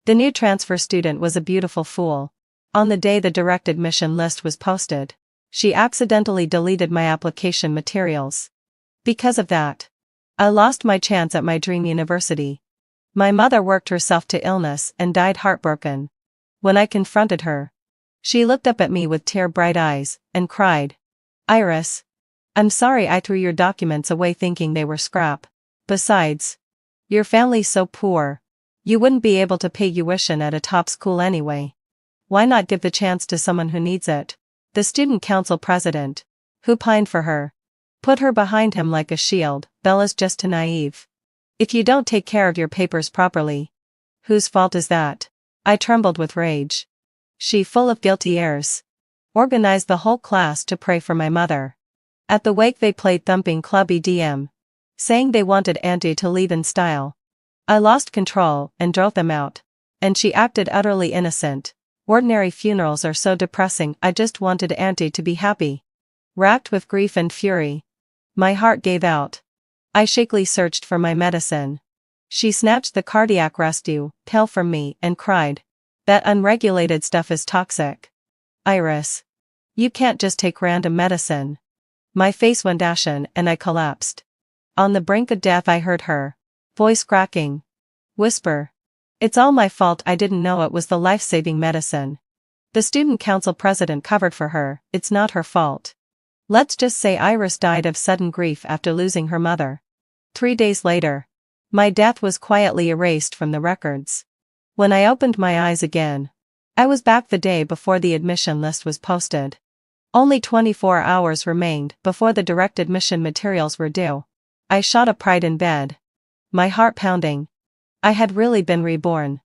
The new transfer student was a beautiful fool. On the day the direct admission list was posted, she accidentally deleted my application materials. Because of that, I lost my chance at my dream university. My mother worked herself to illness and died heartbroken. When I confronted her, she looked up at me with tear-bright eyes and cried, "Iris, I'm sorry I threw your documents away thinking they were scrap. Besides, your family's so poor, you wouldn't be able to pay tuition at a top school anyway. Why not give the chance to someone who needs it?" The student council president, who pined for her, put her behind him like a shield. "Bella's just too naive. If you don't take care of your papers properly, whose fault is that?" I trembled with rage. She, full of guilty airs, organized the whole class to pray for my mother. At the wake they played thumping Club EDM, saying they wanted Auntie to leave in style. I lost control and drove them out, and she acted utterly innocent. Ordinary funerals are so depressing. I just wanted Auntie to be happy. Racked with grief and fury, my heart gave out. I shakily searched for my medicine. She snatched the cardiac rescue pill from me and cried, "That unregulated stuff is toxic. Iris, you can't just take random medicine." My face went ashen and I collapsed. On the brink of death I heard her voice cracking, whisper, "It's all my fault. I didn't know it was the life-saving medicine. The student council president covered for her. It's not her fault." Let's just say Iris died of sudden grief after losing her mother. 3 days later, my death was quietly erased from the records. When I opened my eyes again, I was back the day before the admission list was posted. Only 24 hours remained before the direct admission materials were due. I shot upright in bed, my heart pounding. I had really been reborn.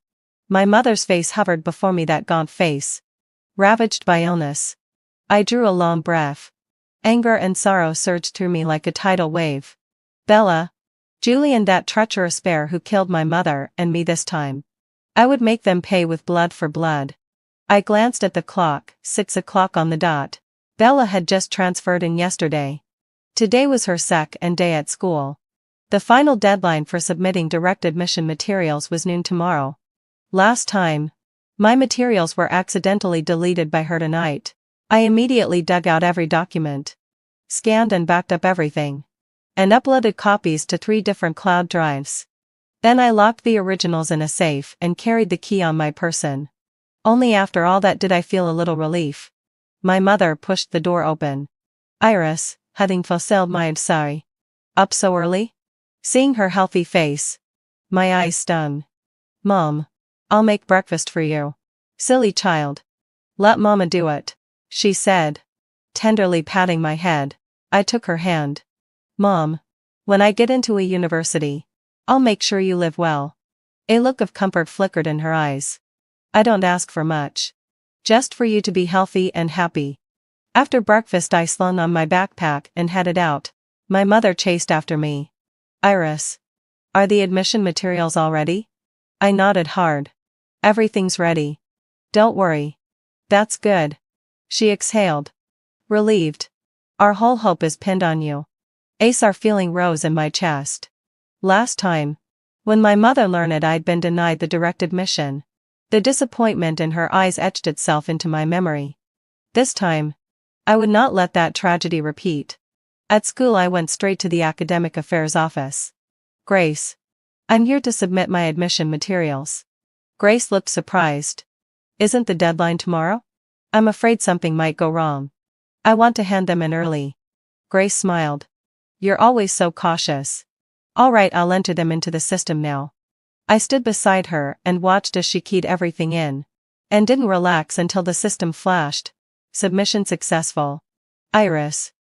My mother's face hovered before me, that gaunt face, ravaged by illness. I drew a long breath. Anger and sorrow surged through me like a tidal wave. Bella, Julian, that treacherous bear who killed my mother and me this time. I would make them pay with blood for blood. I glanced at the clock, 6 o'clock on the dot. Bella had just transferred in yesterday. Today was her second day at school. The final deadline for submitting direct admission materials was noon tomorrow. Last time, my materials were accidentally deleted by her tonight. I immediately dug out every document, scanned and backed up everything, and uploaded copies to 3 different cloud drives. Then I locked the originals in a safe and carried the key on my person. Only after all that did I feel a little relief. My mother pushed the door open. "Iris, having fulfilled my sorry. Up so early?" Seeing her healthy face, my eyes stung. "Mom, I'll make breakfast for you." "Silly child. Let Mama do it," she said, tenderly patting my head. I took her hand. "Mom, when I get into a university, I'll make sure you live well." A look of comfort flickered in her eyes. "I don't ask for much. Just for you to be healthy and happy." After breakfast I slung on my backpack and headed out. My mother chased after me. "Iris, are the admission materials all ready?" I nodded hard. "Everything's ready. Don't worry." "That's good." She exhaled, relieved. "Our whole hope is pinned on you." Our feeling rose in my chest. Last time, when my mother learned I'd been denied the direct admission, the disappointment in her eyes etched itself into my memory. This time, I would not let that tragedy repeat. At school I went straight to the academic affairs office. "Grace, I'm here to submit my admission materials." Grace looked surprised. "Isn't the deadline tomorrow?" "I'm afraid something might go wrong. I want to hand them in early." Grace smiled. "You're always so cautious." "All right, I'll enter them into the system now." I stood beside her and watched as she keyed everything in, and didn't relax until the system flashed. "Submission successful. Iris,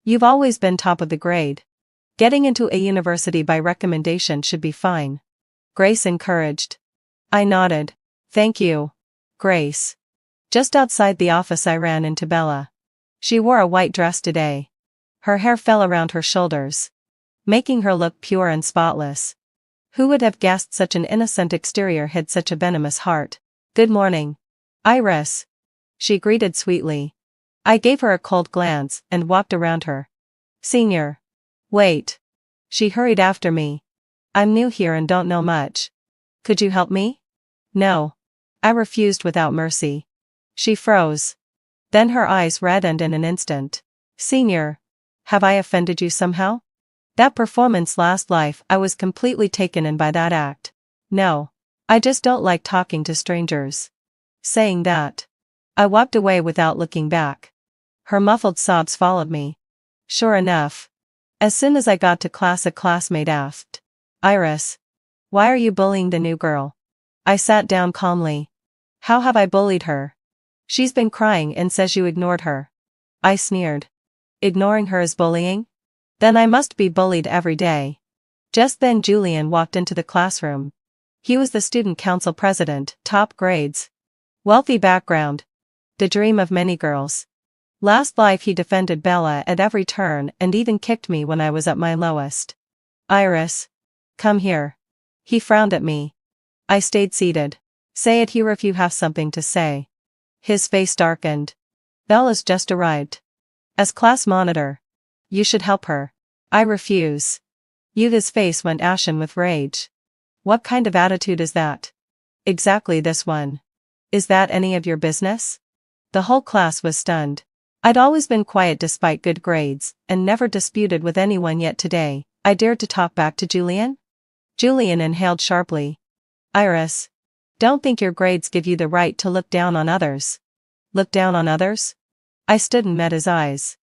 you've always been top of the grade. Getting into a university by recommendation should be fine." Grace encouraged. I nodded. "Thank you, Grace." Just outside the office I ran into Bella. She wore a white dress today. Her hair fell around her shoulders, making her look pure and spotless. Who would have guessed such an innocent exterior hid such a venomous heart? "Good morning, Iris," she greeted sweetly. I gave her a cold glance and walked around her. "Senior. Wait." She hurried after me. "I'm new here and don't know much. Could you help me?" No. I refused without mercy. She froze. Then her eyes reddened in an instant. Senior. Have I offended you somehow? That performance last life, I was completely taken in by that act. No. I just don't like talking to strangers. Saying that, I walked away without looking back. Her muffled sobs followed me. Sure enough. As soon as I got to class, a classmate asked, Iris, why are you bullying the new girl? I sat down calmly. How have I bullied her? She's been crying and says you ignored her. I sneered. Ignoring her is bullying? Then I must be bullied every day. Just then Julian walked into the classroom. He was the student council president, top grades. Wealthy background. The dream of many girls. Last life he defended Bella at every turn and even kicked me when I was at my lowest. Iris. Come here. He frowned at me. I stayed seated. Say it here if you have something to say. His face darkened. Bella's just arrived. As class monitor. You should help her. I refuse. Yuda's face went ashen with rage. What kind of attitude is that? Exactly this one. Is that any of your business? The whole class was stunned. I'd always been quiet despite good grades, and never disputed with anyone, yet today, I dared to talk back to Julian? Julian inhaled sharply. Iris. Don't think your grades give you the right to look down on others. Look down on others? I stood and met his eyes.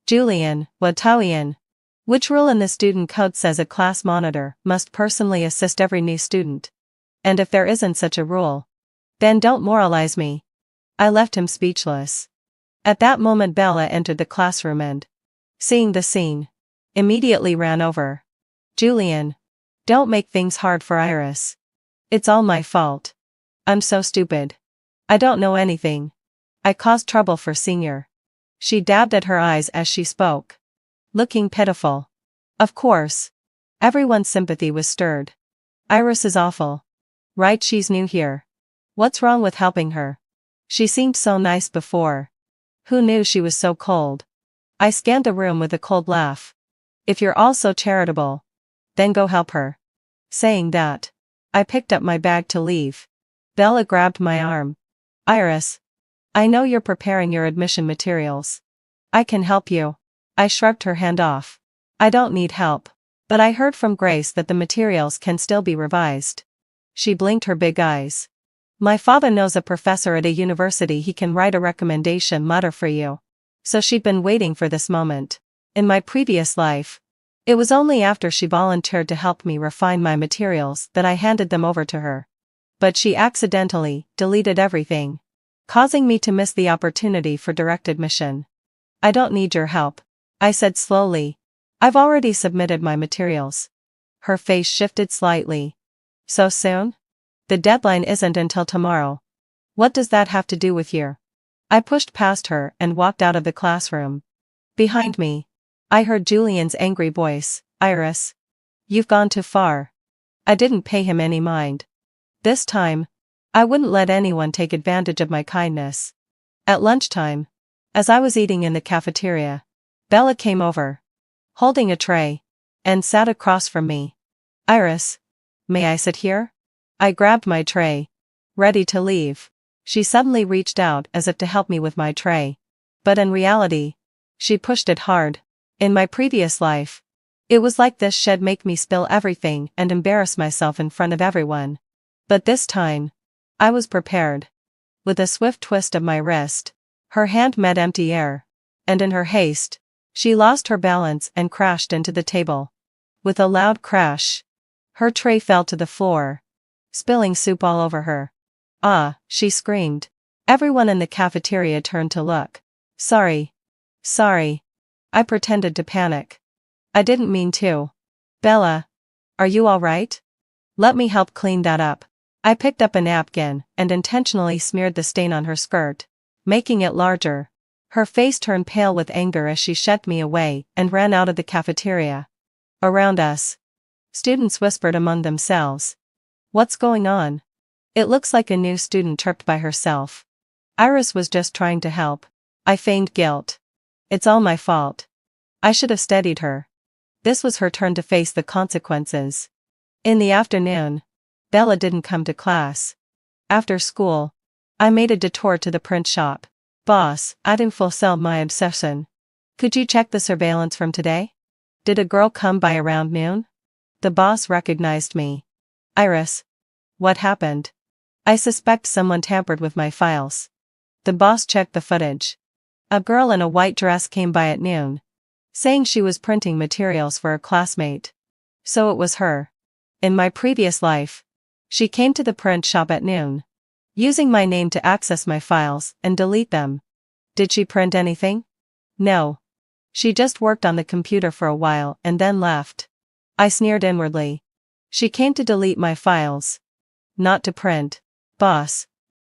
Julian, Watawian. Which rule in the student code says a class monitor must personally assist every new student? And if there isn't such a rule, then don't moralize me. I left him speechless. At that moment Bella entered the classroom and, seeing the scene, immediately ran over. Julian. Don't make things hard for Iris. It's all my fault. I'm so stupid. I don't know anything. I caused trouble for Senior. She dabbed at her eyes as she spoke. Looking pitiful. Of course. Everyone's sympathy was stirred. Iris is awful. Right, she's new here. What's wrong with helping her? She seemed so nice before. Who knew she was so cold? I scanned the room with a cold laugh. If you're all so charitable, then go help her. Saying that, I picked up my bag to leave. Bella grabbed my arm. Iris. I know you're preparing your admission materials. I can help you. I shrugged her hand off. I don't need help. But I heard from Grace that the materials can still be revised. She blinked her big eyes. My father knows a professor at a university, he can write a recommendation letter for you. So she'd been waiting for this moment. In my previous life, it was only after she volunteered to help me refine my materials that I handed them over to her. But she accidentally deleted everything, causing me to miss the opportunity for direct admission. I don't need your help, I said slowly. I've already submitted my materials. Her face shifted slightly. So soon? The deadline isn't until tomorrow. What does that have to do with you? I pushed past her and walked out of the classroom. Behind me, I heard Julian's angry voice. Iris. You've gone too far. I didn't pay him any mind. This time, I wouldn't let anyone take advantage of my kindness. At lunchtime, as I was eating in the cafeteria, Bella came over, holding a tray, and sat across from me. Iris. May I sit here? I grabbed my tray, ready to leave. She suddenly reached out as if to help me with my tray. But in reality, she pushed it hard. In my previous life, it was like this, she'd make me spill everything and embarrass myself in front of everyone. But this time, I was prepared. With a swift twist of my wrist, her hand met empty air, and in her haste, she lost her balance and crashed into the table. With a loud crash, her tray fell to the floor, spilling soup all over her. Ah, she screamed. Everyone in the cafeteria turned to look. Sorry. Sorry. I pretended to panic. I didn't mean to. Bella. Are you all right? Let me help clean that up. I picked up a napkin and intentionally smeared the stain on her skirt, making it larger. Her face turned pale with anger as she shoved me away and ran out of the cafeteria. Around us, students whispered among themselves. What's going on? It looks like a new student tripped by herself. Iris was just trying to help. I feigned guilt. It's all my fault. I should have steadied her. This was her turn to face the consequences. In the afternoon, Bella didn't come to class. After school, I made a detour to the print shop. Boss, I didn't fulfill my obsession. Could you check the surveillance from today? Did a girl come by around noon? The boss recognized me. Iris. What happened? I suspect someone tampered with my files. The boss checked the footage. A girl in a white dress came by at noon, saying she was printing materials for a classmate. So it was her. In my previous life, she came to the print shop at noon, using my name to access my files and delete them. Did she print anything? No. She just worked on the computer for a while and then left. I sneered inwardly. She came to delete my files, not to print. Boss,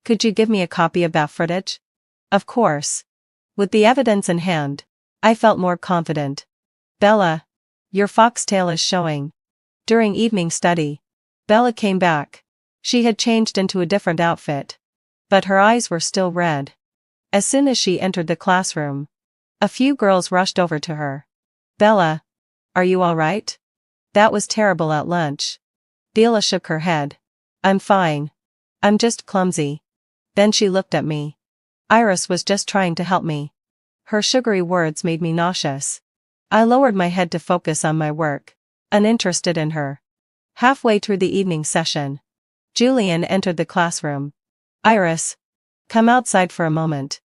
could you give me a copy of that footage? Of course. With the evidence in hand, I felt more confident. Bella, your foxtail is showing. During evening study, Bella came back. She had changed into a different outfit, but her eyes were still red. As soon as she entered the classroom, a few girls rushed over to her. Bella, are you all right? That was terrible at lunch. Bella shook her head. I'm fine. I'm just clumsy. Then she looked at me. Iris was just trying to help me. Her sugary words made me nauseous. I lowered my head to focus on my work, uninterested in her. Halfway through the evening session, Julian entered the classroom. Iris, come outside for a moment.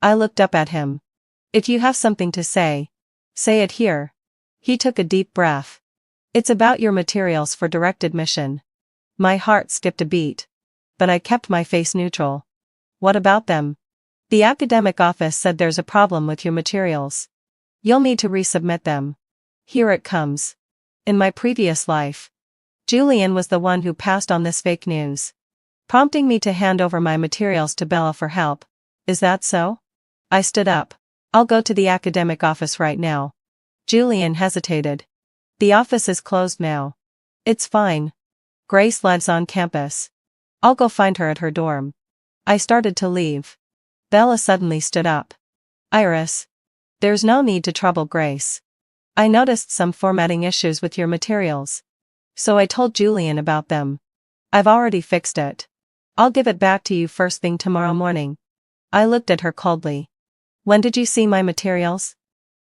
I looked up at him. If you have something to say it here. He took a deep breath. It's about your materials for direct admission. My heart skipped a beat, but I kept my face neutral. What about them? The academic office said there's a problem with your materials. You'll need to resubmit them. Here it comes. In my previous life, Julian was the one who passed on this fake news, prompting me to hand over my materials to Bella for help. Is that so? I stood up. I'll go to the academic office right now. Julian hesitated. The office is closed now. It's fine. Grace lives on campus. I'll go find her at her dorm. I started to leave. Bella suddenly stood up. Iris, there's no need to trouble Grace. I noticed some formatting issues with your materials, so I told Julian about them. I've already fixed it. I'll give it back to you first thing tomorrow morning. I looked at her coldly. When did you see my materials?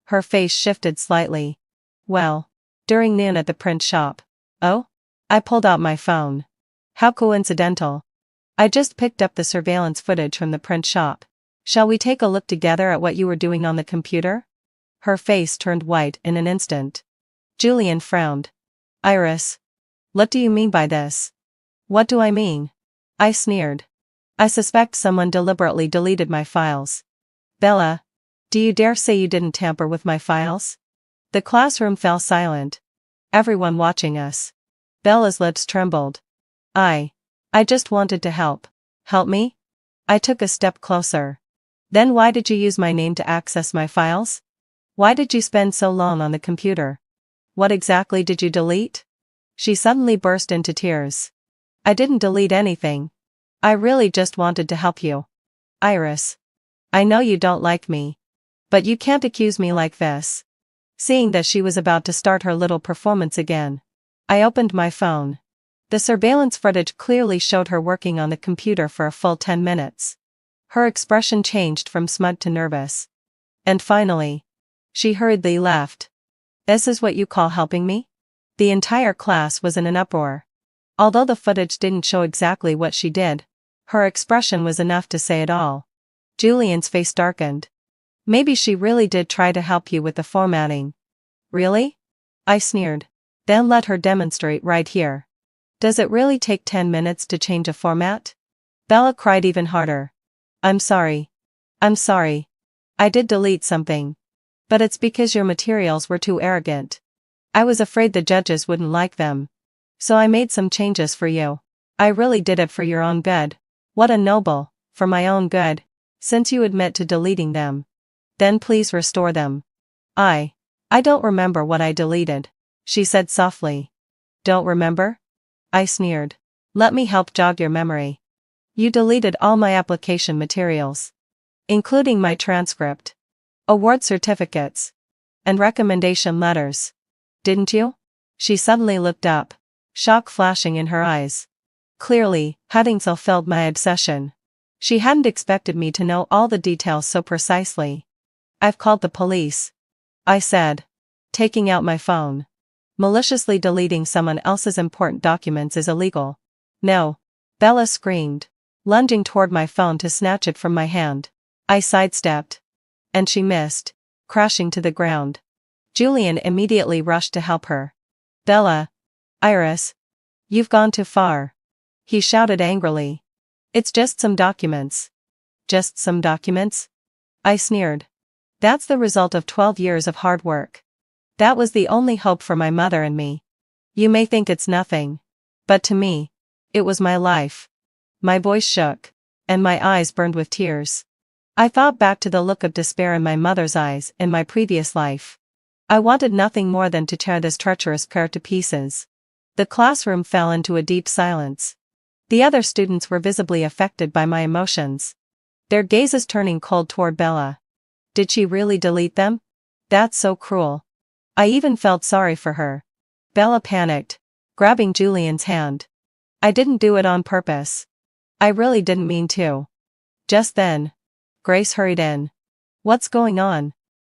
Her face shifted slightly. Well, during noon at the print shop. Oh? I pulled out my phone. How coincidental. I just picked up the surveillance footage from the print shop. Shall we take a look together at what you were doing on the computer? Her face turned white in an instant. Julian frowned. Iris, what do you mean by this? What do I mean? I sneered. I suspect someone deliberately deleted my files. Bella, do you dare say you didn't tamper with my files? The classroom fell silent. Everyone watching us. Bella's lips trembled. I just wanted to help. Help me? I took a step closer. Then why did you use my name to access my files? Why did you spend so long on the computer? What exactly did you delete? She suddenly burst into tears. I didn't delete anything. I really just wanted to help you. Iris, I know you don't like me, but you can't accuse me like this. Seeing that she was about to start her little performance again, I opened my phone. The surveillance footage clearly showed her working on the computer for a full 10 minutes. Her expression changed from smug to nervous. And finally, she hurriedly left. This is what you call helping me? The entire class was in an uproar. Although the footage didn't show exactly what she did, her expression was enough to say it all. Julian's face darkened. Maybe she really did try to help you with the formatting. Really? I sneered. Then let her demonstrate right here. Does it really take 10 minutes to change a format? Bella cried even harder. I'm sorry. I'm sorry. I did delete something. But it's because your materials were too arrogant. I was afraid the judges wouldn't like them. So I made some changes for you. I really did it for your own good. What a noble, for my own good. Since you admit to deleting them, then please restore them. I don't remember what I deleted, she said softly. Don't remember? I sneered. Let me help jog your memory. You deleted all my application materials, including my transcript, award certificates, and recommendation letters. Didn't you? She suddenly looked up, shock flashing in her eyes. Clearly, hadn't fulfilled my obsession. She hadn't expected me to know all the details so precisely. "I've called the police," I said, taking out my phone. Maliciously deleting someone else's important documents is illegal. "No," Bella screamed, lunging toward my phone to snatch it from my hand. I sidestepped. And she missed, crashing to the ground. Julian immediately rushed to help her. "Bella. Iris. You've gone too far," he shouted angrily. "It's just some documents." "Just some documents?" I sneered. "That's the result of 12 years of hard work. That was the only hope for my mother and me. You may think it's nothing, but to me, it was my life." My voice shook, and my eyes burned with tears. I thought back to the look of despair in my mother's eyes in my previous life. I wanted nothing more than to tear this treacherous pair to pieces. The classroom fell into a deep silence. The other students were visibly affected by my emotions, their gazes turning cold toward Bella. Did she really delete them? That's so cruel. I even felt sorry for her. Bella panicked, grabbing Julian's hand. "I didn't do it on purpose. I really didn't mean to." Just then, Grace hurried in. "What's going on?"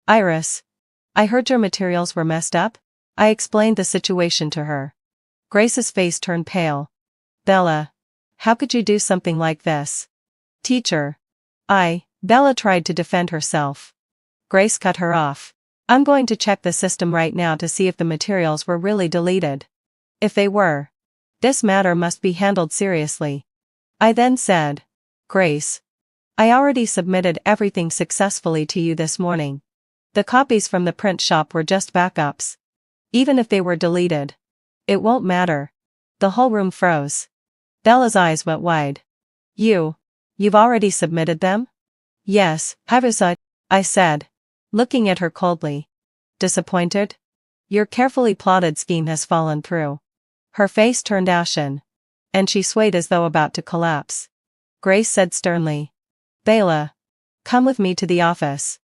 "Iris. I heard your materials were messed up." I explained the situation to her. Grace's face turned pale. "Bella. How could you do something like this?" "Teacher. Bella tried to defend herself. Grace cut her off. "I'm going to check the system right now to see if the materials were really deleted. If they were, this matter must be handled seriously." I then said, "Grace. I already submitted everything successfully to you this morning. The copies from the print shop were just backups. Even if they were deleted, it won't matter." The whole room froze. Bella's eyes went wide. You've already submitted them?" "Yes, I said, looking at her coldly. "Disappointed? Your carefully plotted scheme has fallen through." Her face turned ashen, and she swayed as though about to collapse. Grace said sternly, "Bella, come with me to the office."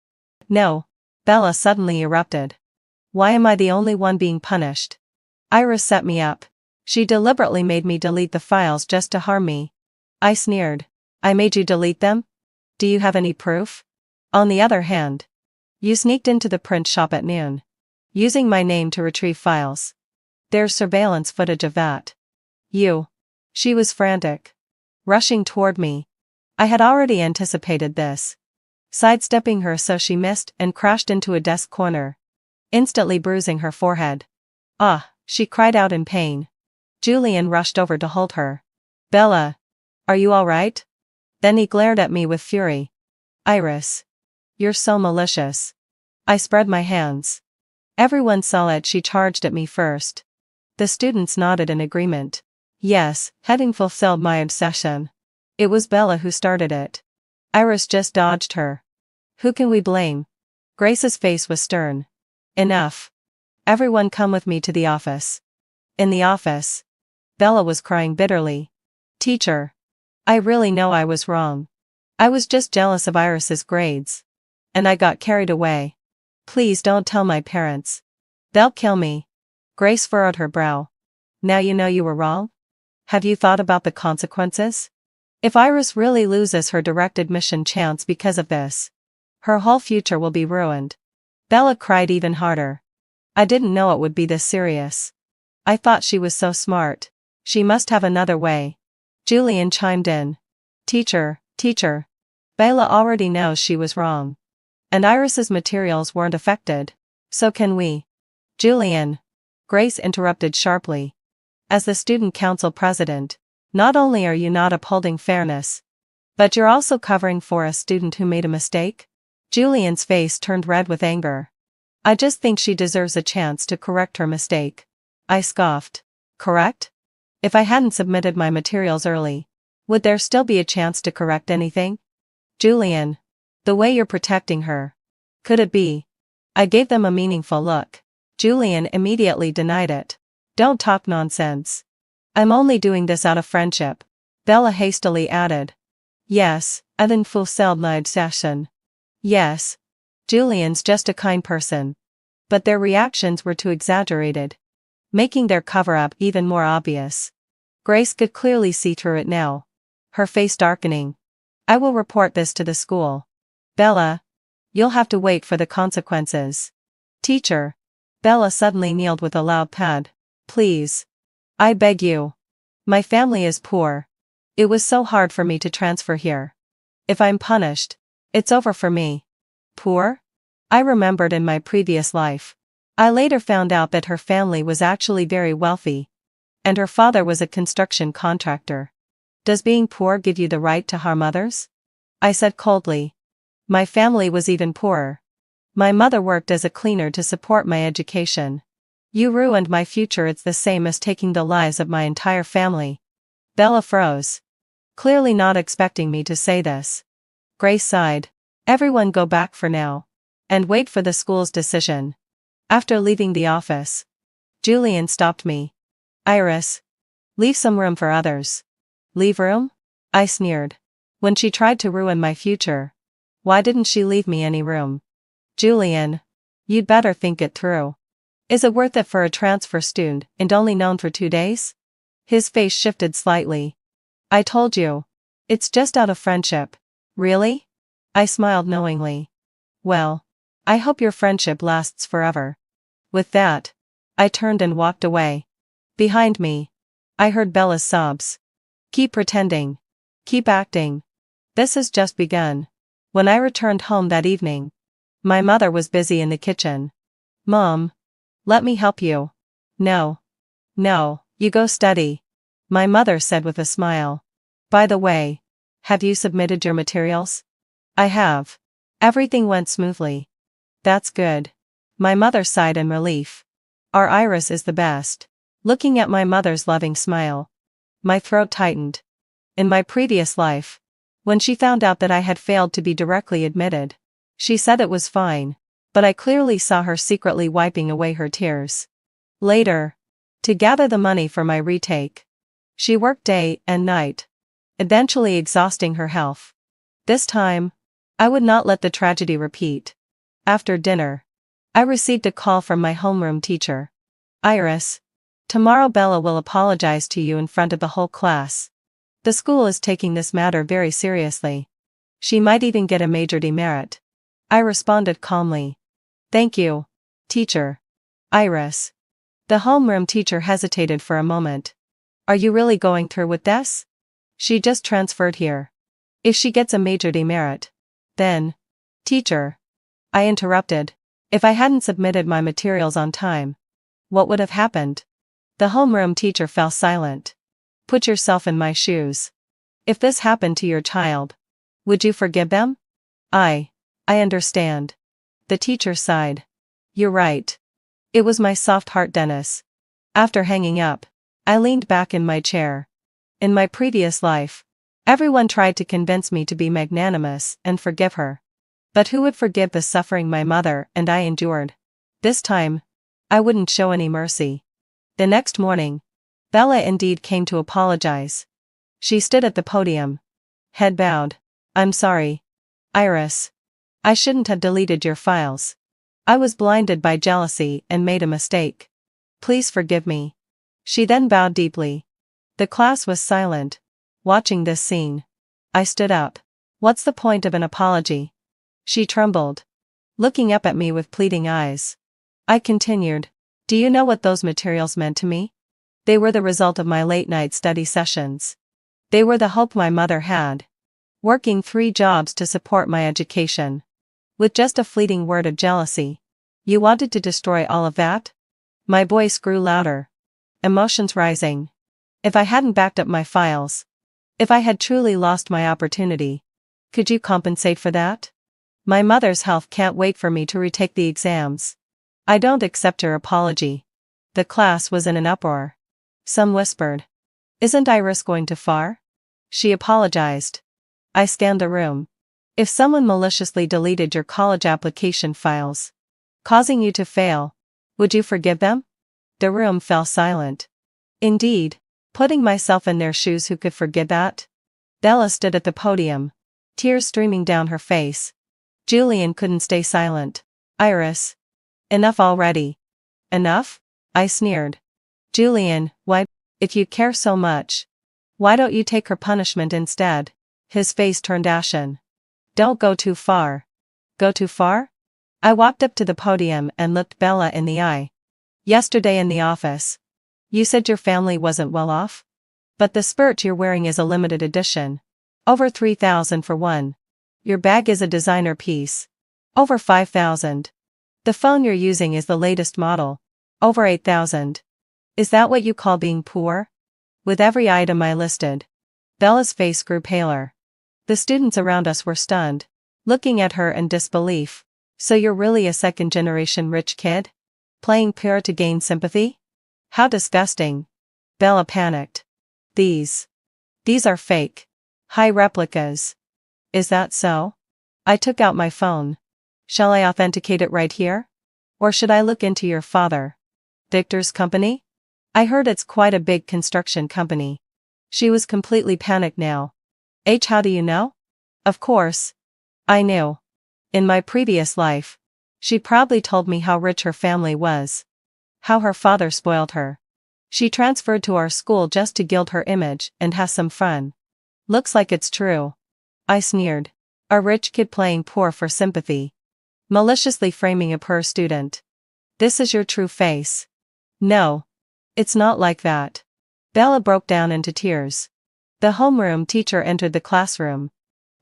"No," Bella suddenly erupted. "Why am I the only one being punished? Iris set me up. She deliberately made me delete the files just to harm me." I sneered. "I made you delete them? Do you have any proof? On the other hand, you sneaked into the print shop at noon, using my name to retrieve files. There's surveillance footage of that." She was frantic, rushing toward me. I had already anticipated this, sidestepping her so she missed and crashed into a desk corner, instantly bruising her forehead. "Ah!" she cried out in pain. Julian rushed over to hold her. "Bella, are you all right?" Then he glared at me with fury. "Iris. You're so malicious." I spread my hands. Everyone saw it. She charged at me first. The students nodded in agreement. Yes, having fulfilled my obsession. It was Bella who started it. Iris just dodged her. Who can we blame? Grace's face was stern. "Enough. Everyone come with me to the office." In the office, Bella was crying bitterly. "Teacher. I really know I was wrong. I was just jealous of Iris's grades. And I got carried away. Please don't tell my parents. They'll kill me." Grace furrowed her brow. "Now you know you were wrong? Have you thought about the consequences? If Iris really loses her direct admission chance because of this, her whole future will be ruined." Bella cried even harder. "I didn't know it would be this serious. I thought she was so smart. She must have another way." Julian chimed in. Teacher. Bella already knows she was wrong. And Iris's materials weren't affected. So can we." "Julian," Grace interrupted sharply. "As the student council president, not only are you not upholding fairness, but you're also covering for a student who made a mistake?" Julian's face turned red with anger. "I just think she deserves a chance to correct her mistake." I scoffed. "Correct? If I hadn't submitted my materials early, would there still be a chance to correct anything?" "Julian, the way you're protecting her. Could it be?" I gave them a meaningful look. Julian immediately denied it. "Don't talk nonsense. I'm only doing this out of friendship." Bella hastily added. "Yes, I've fulfilled my obsession." "Yes. Julian's just a kind person." But their reactions were too exaggerated, making their cover-up even more obvious. Grace could clearly see through it now. Her face darkening. I will report this to the school. Bella. You'll have to wait for the consequences. Teacher. Bella suddenly kneeled with a loud pad. Please. I beg you. My family is poor. It was so hard for me to transfer here. If I'm punished, it's over for me. Poor? I remembered in my previous life. I later found out that her family was actually very wealthy. And her father was a construction contractor. Does being poor give you the right to harm others? I said coldly. My family was even poorer. My mother worked as a cleaner to support my education. You ruined my future. It's the same as taking the lives of my entire family. Bella froze. Clearly not expecting me to say this. Grace sighed. Everyone go back for now. And wait for the school's decision. After leaving the office, Julian stopped me. Iris. Leave some room for others. Leave room? I sneered. When she tried to ruin my future, why didn't she leave me any room? Julian. You'd better think it through. Is it worth it for a transfer student and only known for 2 days? His face shifted slightly. I told you. It's just out of friendship. Really? I smiled knowingly. Well, I hope your friendship lasts forever. With that, I turned and walked away. Behind me, I heard Bella's sobs. Keep pretending. Keep acting. This has just begun. When I returned home that evening, my mother was busy in the kitchen. Mom. Let me help you. No. No, you go study. My mother said with a smile. By the way, have you submitted your materials? I have. Everything went smoothly. That's good. My mother sighed in relief. Our Iris is the best. Looking at my mother's loving smile, my throat tightened. In my previous life, when she found out that I had failed to be directly admitted, she said it was fine, but I clearly saw her secretly wiping away her tears. Later, to gather the money for my retake, she worked day and night, eventually exhausting her health. This time, I would not let the tragedy repeat. After dinner, I received a call from my homeroom teacher. Iris. Tomorrow Bella will apologize to you in front of the whole class. The school is taking this matter very seriously. She might even get a major demerit. I responded calmly. Thank you, teacher. Iris. The homeroom teacher hesitated for a moment. Are you really going through with this? She just transferred here. If she gets a major demerit, then... Teacher. I interrupted. If I hadn't submitted my materials on time, what would have happened? The homeroom teacher fell silent. Put yourself in my shoes. If this happened to your child, would you forgive them? I understand. The teacher sighed. You're right. It was my soft heart, Dennis. After hanging up, I leaned back in my chair. In my previous life, everyone tried to convince me to be magnanimous and forgive her. But who would forgive the suffering my mother and I endured? This time, I wouldn't show any mercy. The next morning, Bella indeed came to apologize. She stood at the podium, head bowed. I'm sorry. Iris. I shouldn't have deleted your files. I was blinded by jealousy and made a mistake. Please forgive me. She then bowed deeply. The class was silent, watching this scene. I stood up. What's the point of an apology? She trembled, looking up at me with pleading eyes. I continued. Do you know what those materials meant to me? They were the result of my late-night study sessions. They were the hope my mother had. Working 3 jobs to support my education. With just a fleeting word of jealousy. You wanted to destroy all of that? My voice grew louder. Emotions rising. If I hadn't backed up my files. If I had truly lost my opportunity. Could you compensate for that? My mother's health can't wait for me to retake the exams. I don't accept your apology. The class was in an uproar. Some whispered. Isn't Iris going too far? She apologized. I scanned the room. If someone maliciously deleted your college application files, causing you to fail, would you forgive them? The room fell silent. Indeed, putting myself in their shoes, who could forgive that? Bella stood at the podium, tears streaming down her face. Julian couldn't stay silent. Iris. Enough already. Enough? I sneered. Julian, why? If you care so much, why don't you take her punishment instead? His face turned ashen. Don't go too far. Go too far? I walked up to the podium and looked Bella in the eye. Yesterday in the office, you said your family wasn't well off? But the skirt you're wearing is a limited edition. Over 3,000 for one. Your bag is a designer piece. Over 5,000. The phone you're using is the latest model. Over 8,000. Is that what you call being poor? With every item I listed, Bella's face grew paler. The students around us were stunned, looking at her in disbelief. So you're really a second-generation rich kid? Playing poor to gain sympathy? How disgusting. Bella panicked. These are fake. High replicas. Is that so? I took out my phone. Shall I authenticate it right here? Or should I look into your father Victor's company? I heard it's quite a big construction company. She was completely panicked now. How do you know? Of course. I knew. In my previous life, she probably told me how rich her family was. How her father spoiled her. She transferred to our school just to gild her image and have some fun. Looks like it's true. I sneered. A rich kid playing poor for sympathy. Maliciously framing a poor student. This is your true face. No. It's not like that. Bella broke down into tears. The homeroom teacher entered the classroom.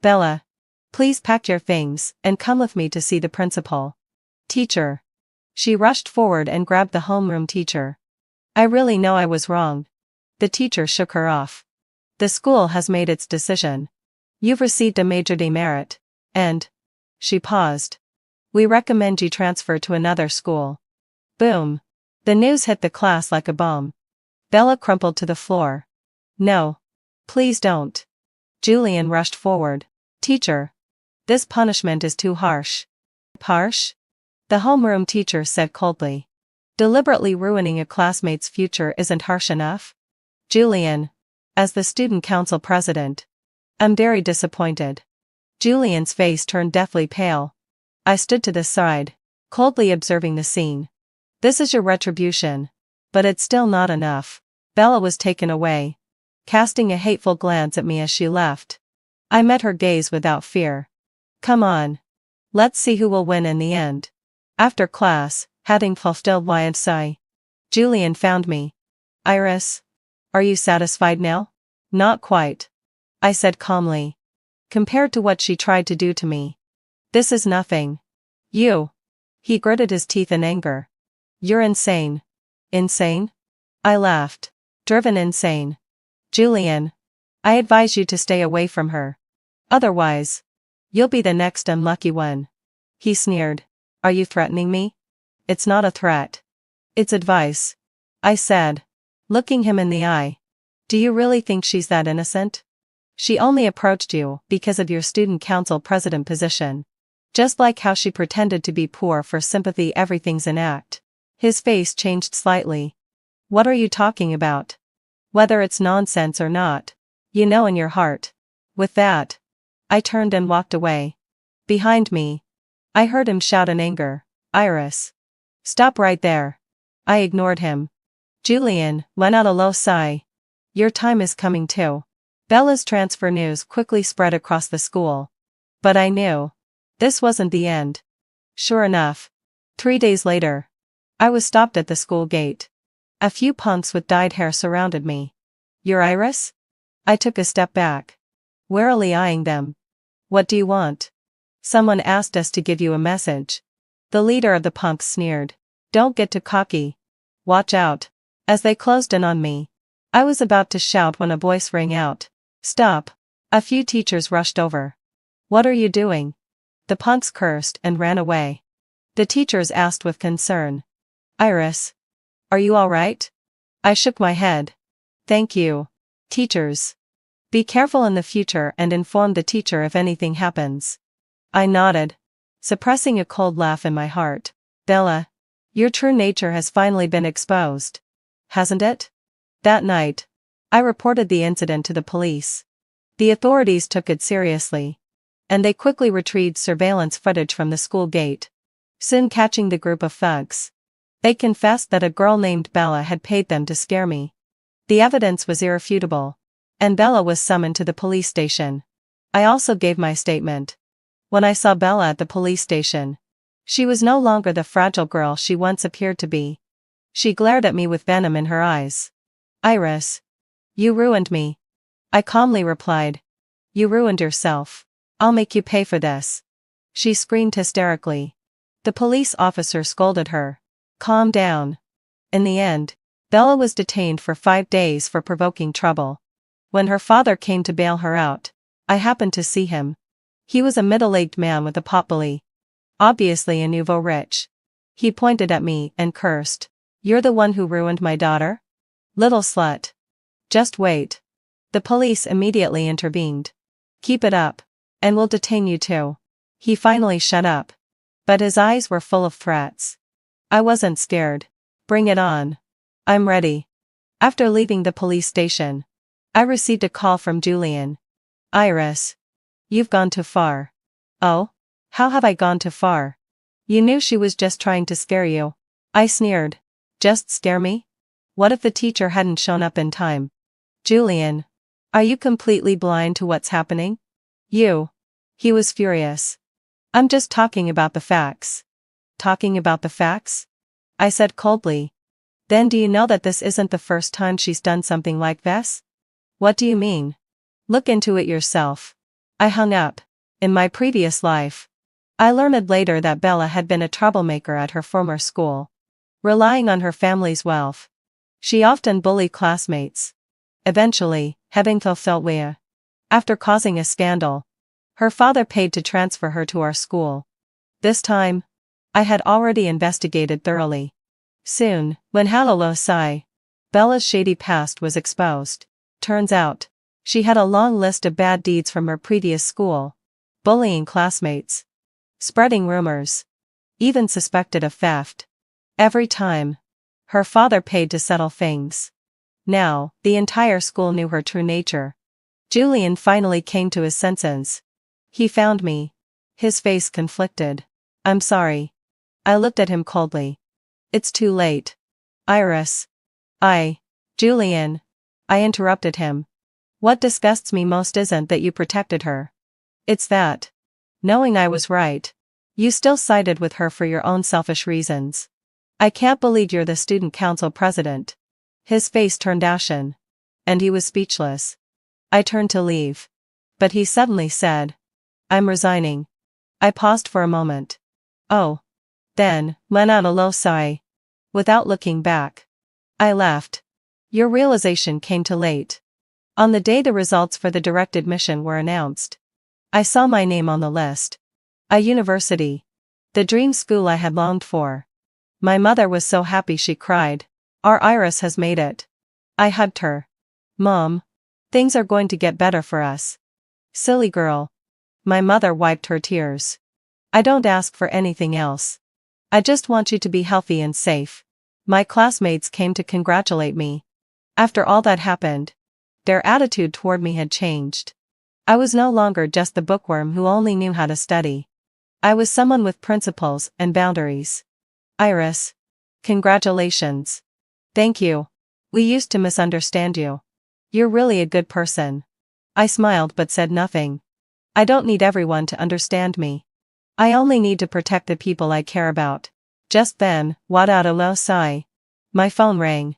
Bella, please pack your things and come with me to see the principal. Teacher. She rushed forward and grabbed the homeroom teacher. I really know I was wrong. The teacher shook her off. The school has made its decision. You've received a major demerit, and... She paused. We recommend you transfer to another school. Boom. The news hit the class like a bomb. Bella crumpled to the floor. No. Please don't. Julian rushed forward. Teacher. This punishment is too harsh. Harsh? The homeroom teacher said coldly. Deliberately ruining a classmate's future isn't harsh enough? Julian. As the student council president. I'm very disappointed. Julian's face turned deathly pale. I stood to the side, coldly observing the scene. This is your retribution. But it's still not enough. Bella was taken away, casting a hateful glance at me as she left. I met her gaze without fear. Come on. Let's see who will win in the end. After class, having fulfilled my sigh, Julian found me. Iris, are you satisfied now? Not quite. I said calmly. Compared to what she tried to do to me. This is nothing. You. He gritted his teeth in anger. You're insane. Insane? I laughed. Driven insane. Julian. I advise you to stay away from her. Otherwise, you'll be the next unlucky one. He sneered. Are you threatening me? It's not a threat. It's advice. I said, looking him in the eye. Do you really think she's that innocent? She only approached you because of your student council president position. Just like how she pretended to be poor for sympathy. Everything's an act. His face changed slightly. What are you talking about? Whether it's nonsense or not, you know in your heart. With that, I turned and walked away. Behind me, I heard him shout in anger, Iris. Stop right there. I ignored him. Julian let out a low sigh. Your time is coming too. Bella's transfer news quickly spread across the school. But I knew. This wasn't the end. Sure enough. 3 days later, I was stopped at the school gate. A few punks with dyed hair surrounded me. You're Iris? I took a step back, warily eyeing them. What do you want? Someone asked us to give you a message. The leader of the punks sneered. Don't get too cocky. Watch out. As they closed in on me, I was about to shout when a voice rang out. Stop. A few teachers rushed over. What are you doing? The punks cursed and ran away. The teachers asked with concern. Iris. Are you all right? I shook my head. Thank you. Teachers. Be careful in the future and inform the teacher if anything happens. I nodded, suppressing a cold laugh in my heart. Bella, your true nature has finally been exposed. Hasn't it? That night, I reported the incident to the police. The authorities took it seriously, and they quickly retrieved surveillance footage from the school gate, soon catching the group of thugs. They confessed that a girl named Bella had paid them to scare me. The evidence was irrefutable. And Bella was summoned to the police station. I also gave my statement. When I saw Bella at the police station, she was no longer the fragile girl she once appeared to be. She glared at me with venom in her eyes. "Iris. You ruined me." I calmly replied. "You ruined yourself. I'll make you pay for this." She screamed hysterically. The police officer scolded her. "Calm down." In the end, Bella was detained for 5 days for provoking trouble. When her father came to bail her out, I happened to see him. He was a middle-aged man with a potbelly. Obviously a nouveau riche. He pointed at me and cursed. "You're the one who ruined my daughter? Little slut. Just wait." The police immediately intervened. "Keep it up, and we'll detain you too." He finally shut up. But his eyes were full of threats. I wasn't scared. "Bring it on. I'm ready." After leaving the police station, I received a call from Julian. "Iris. You've gone too far." "Oh? How have I gone too far?" "You knew she was just trying to scare you." I sneered. "Just scare me? What if the teacher hadn't shown up in time?" "Julian. Are you completely blind to what's happening? You." He was furious. "I'm just talking about the facts." "Talking about the facts?" I said coldly. "Then do you know that this isn't the first time she's done something like this?" "What do you mean?" "Look into it yourself." I hung up. In my previous life, I learned later that Bella had been a troublemaker at her former school. Relying on her family's wealth, she often bullied classmates. Eventually, having fulfilled Wea. After causing a scandal, her father paid to transfer her to our school. This time, I had already investigated thoroughly. Soon, when Halolosai, Bella's shady past was exposed. Turns out, she had a long list of bad deeds from her previous school. Bullying classmates. Spreading rumors. Even suspected of theft. Every time, her father paid to settle things. Now, the entire school knew her true nature. Julian finally came to his senses. He found me. His face conflicted. "I'm sorry." I looked at him coldly. "It's too late." "Iris." Julian." I interrupted him. "What disgusts me most isn't that you protected her. It's that, knowing I was right, you still sided with her for your own selfish reasons. I can't believe you're the student council president." His face turned ashen. And he was speechless. I turned to leave. But he suddenly said, "I'm resigning." I paused for a moment. "Oh." Then, went out a low sigh. Without looking back, I left. Your realization came too late. On the day the results for the direct admission were announced, I saw my name on the list. A university. The dream school I had longed for. My mother was so happy she cried. "Our Iris has made it." I hugged her. "Mom. Things are going to get better for us." "Silly girl." My mother wiped her tears. "I don't ask for anything else. I just want you to be healthy and safe." My classmates came to congratulate me. After all that happened, their attitude toward me had changed. I was no longer just the bookworm who only knew how to study. I was someone with principles and boundaries. "Iris. Congratulations." "Thank you. We used to misunderstand you. You're really a good person." I smiled but said nothing. I don't need everyone to understand me. I only need to protect the people I care about. Just then, Wadadalosai. My phone rang.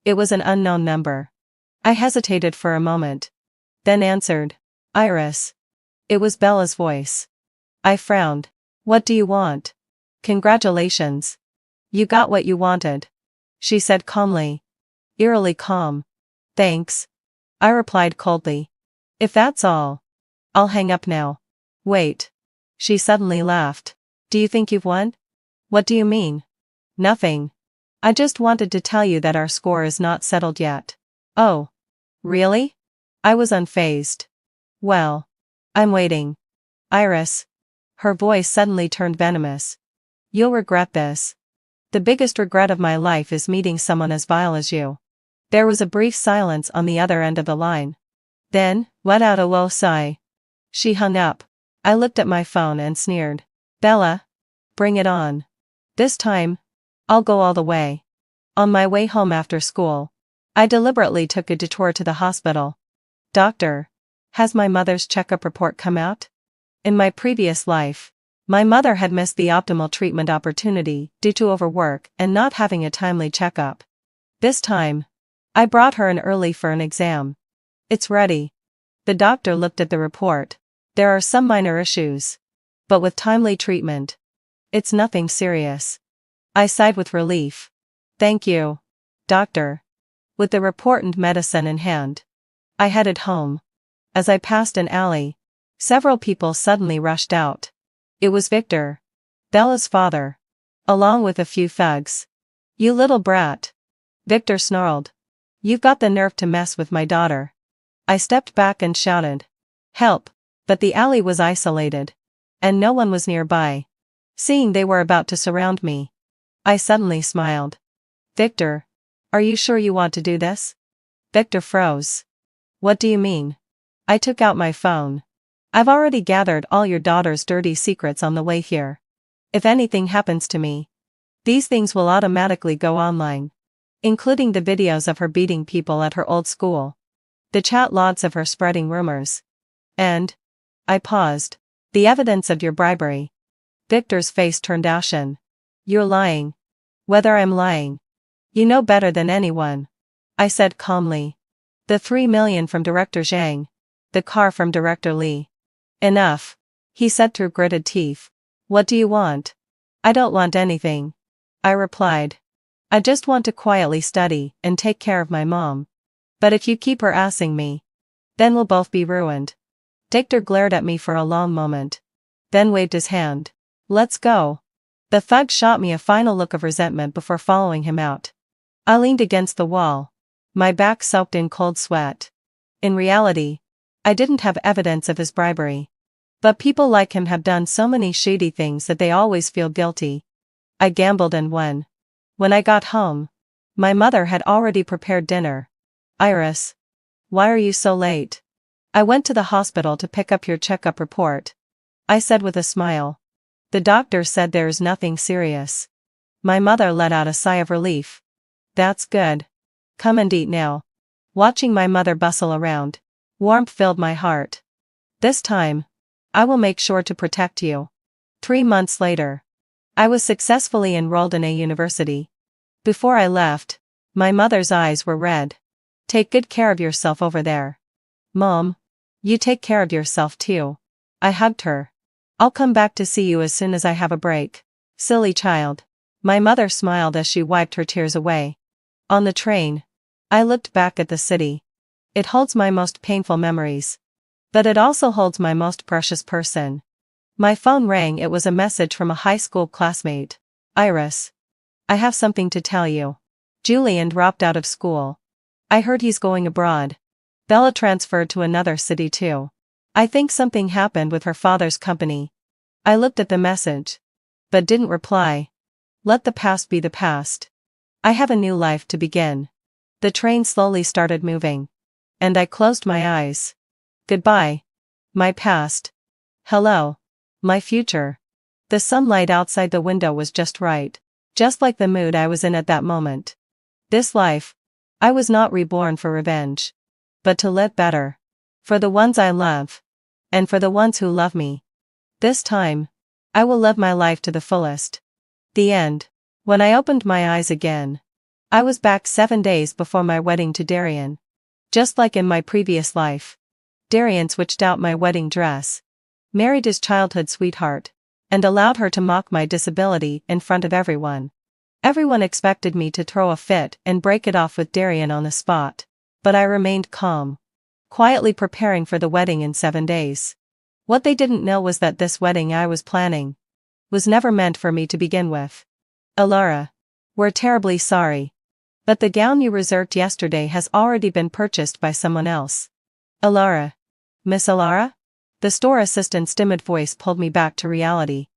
It was an unknown number. I hesitated for a moment. Then answered. "Iris." It was Bella's voice. I frowned. "What do you want?" "Congratulations. You got what you wanted," she said calmly. Eerily calm. "Thanks." I replied coldly. "If that's all, I'll hang up now." "Wait." She suddenly laughed. "Do you think you've won?" "What do you mean?" "Nothing. I just wanted to tell you that our score is not settled yet." "Oh. Really?" I was unfazed. "Well. I'm waiting." "Iris." Her voice suddenly turned venomous. "You'll regret this. The biggest regret of my life is meeting someone as vile as you." There was a brief silence on the other end of the line. Then, let out a low sigh. She hung up. I looked at my phone and sneered. "Bella. Bring it on. This time, I'll go all the way." On my way home after school, I deliberately took a detour to the hospital. Doctor, has my mother's checkup report come out? In my previous life, my mother had missed the optimal treatment opportunity due to overwork and not having a timely checkup. This time, I brought her in early for an exam. It's ready. The doctor looked at the report. There are some minor issues. But with timely treatment, it's nothing serious. I sighed with relief. Thank you, doctor. With the report and medicine in hand, I headed home. As I passed an alley, several people suddenly rushed out. It was Victor, Bella's father, along with a few thugs. You little brat, Victor snarled. You've got the nerve to mess with my daughter. I stepped back and shouted, help, but the alley was isolated, and no one was nearby. Seeing they were about to surround me, I suddenly smiled. Victor, are you sure you want to do this? Victor froze. What do you mean? I took out my phone. I've already gathered all your daughter's dirty secrets on the way here. If anything happens to me, these things will automatically go online, including the videos of her beating people at her old school, the chat logs of her spreading rumors, and, I paused, the evidence of your bribery. Victor's face turned ashen. You're lying. Whether I'm lying, you know better than anyone, I said calmly. The 3 million from Director Zhang, the car from Director Li. Enough, he said through gritted teeth. What do you want? I don't want anything, I replied. I just want to quietly study and take care of my mom. But if you keep harassing me, then we'll both be ruined. Victor glared at me for a long moment, then waved his hand. Let's go. The thug shot me a final look of resentment before following him out. I leaned against the wall, my back soaked in cold sweat. In reality, I didn't have evidence of his bribery. But people like him have done so many shady things that they always feel guilty. I gambled and won. When I got home, my mother had already prepared dinner. Iris, why are you so late? I went to the hospital to pick up your checkup report, I said with a smile. The doctor said there is nothing serious. My mother let out a sigh of relief. That's good. Come and eat now. Watching my mother bustle around, warmth filled my heart. This time, I will make sure to protect you. 3 months later, I was successfully enrolled in a university. Before I left, my mother's eyes were red. Take good care of yourself over there. Mom, you take care of yourself too. I hugged her. I'll come back to see you as soon as I have a break. Silly child. My mother smiled as she wiped her tears away. On the train, I looked back at the city. It holds my most painful memories. But it also holds my most precious person. My phone rang. It was a message from a high school classmate. Iris, I have something to tell you. Julian dropped out of school. I heard he's going abroad. Bella transferred to another city too. I think something happened with her father's company. I looked at the message, but didn't reply. Let the past be the past. I have a new life to begin. The train slowly started moving, and I closed my eyes. Goodbye, my past. Hello, my future. The sunlight outside the window was just right, just like the mood I was in at that moment. This life, I was not reborn for revenge, but to live better. For the ones I love, and for the ones who love me. This time, I will live my life to the fullest. The end. When I opened my eyes again, I was back 7 days before my wedding to Darian. Just like in my previous life, Darian switched out my wedding dress, married his childhood sweetheart, and allowed her to mock my disability in front of everyone. Everyone expected me to throw a fit and break it off with Darian on the spot, but I remained calm, quietly preparing for the wedding in 7 days. What they didn't know was that this wedding I was planning was never meant for me to begin with. Alara, we're terribly sorry, but the gown you reserved yesterday has already been purchased by someone else. Alara. Miss Alara? The store assistant's timid voice pulled me back to reality.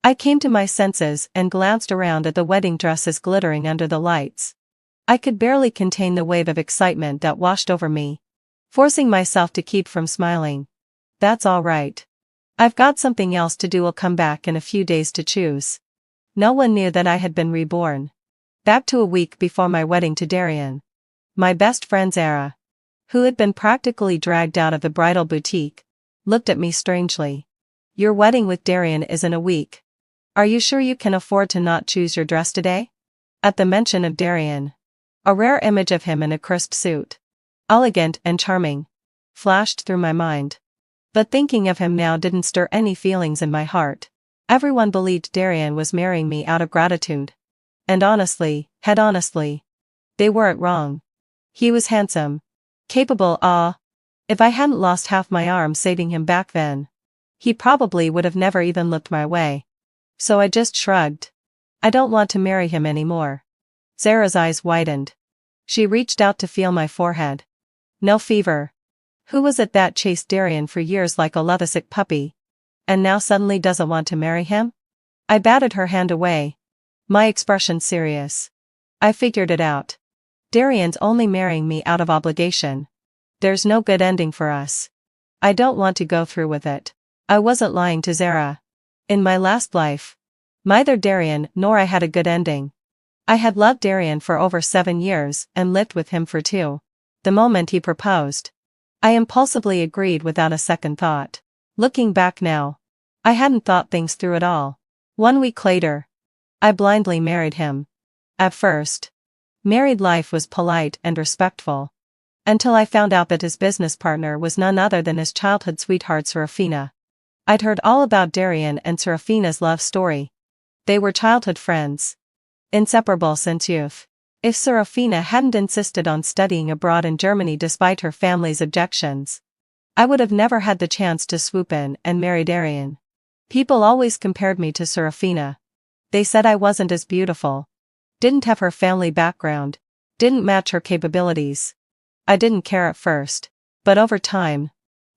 I came to my senses and glanced around at the wedding dresses glittering under the lights. I could barely contain the wave of excitement that washed over me, forcing myself to keep from smiling. That's all right. I've got something else to do. I'll come back in a few days to choose. No one knew that I had been reborn. Back to a week before my wedding to Darian. My best friend Zara, who had been practically dragged out of the bridal boutique, looked at me strangely. Your wedding with Darian is in a week. Are you sure you can afford to not choose your dress today? At the mention of Darian, a rare image of him in a crisp suit, elegant and charming, flashed through my mind. But thinking of him now didn't stir any feelings in my heart. Everyone believed Darian was marrying me out of gratitude. And honestly, they weren't wrong. He was handsome, capable, if I hadn't lost half my arm saving him back then, he probably would have never even looked my way. So I just shrugged. I don't want to marry him anymore. Zara's eyes widened. She reached out to feel my forehead. No fever. Who was it that chased Darian for years like a lovesick puppy, and now suddenly doesn't want to marry him? I batted her hand away, my expression serious. I figured it out. Darian's only marrying me out of obligation. There's no good ending for us. I don't want to go through with it. I wasn't lying to Zara. In my last life, neither Darian nor I had a good ending. I had loved Darian for over 7 years and lived with him for 2. The moment he proposed, I impulsively agreed without a second thought. Looking back now, I hadn't thought things through at all. 1 week later, I blindly married him. At first, married life was polite and respectful, until I found out that his business partner was none other than his childhood sweetheart Serafina. I'd heard all about Darian and Serafina's love story. They were childhood friends, inseparable since youth. If Serafina hadn't insisted on studying abroad in Germany despite her family's objections, I would have never had the chance to swoop in and marry Darian. People always compared me to Serafina. They said I wasn't as beautiful, didn't have her family background, didn't match her capabilities. I didn't care at first, but over time,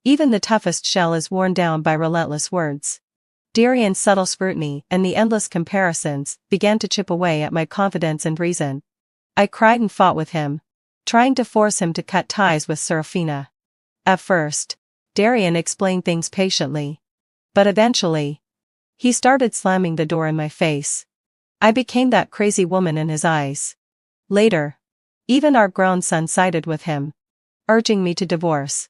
even the toughest shell is worn down by relentless words. Darian's subtle scrutiny and the endless comparisons began to chip away at my confidence and reason. I cried and fought with him, trying to force him to cut ties with Serafina. At first, Darian explained things patiently, but eventually, he started slamming the door in my face. I became that crazy woman in his eyes. Later, even our grown son sided with him, urging me to divorce.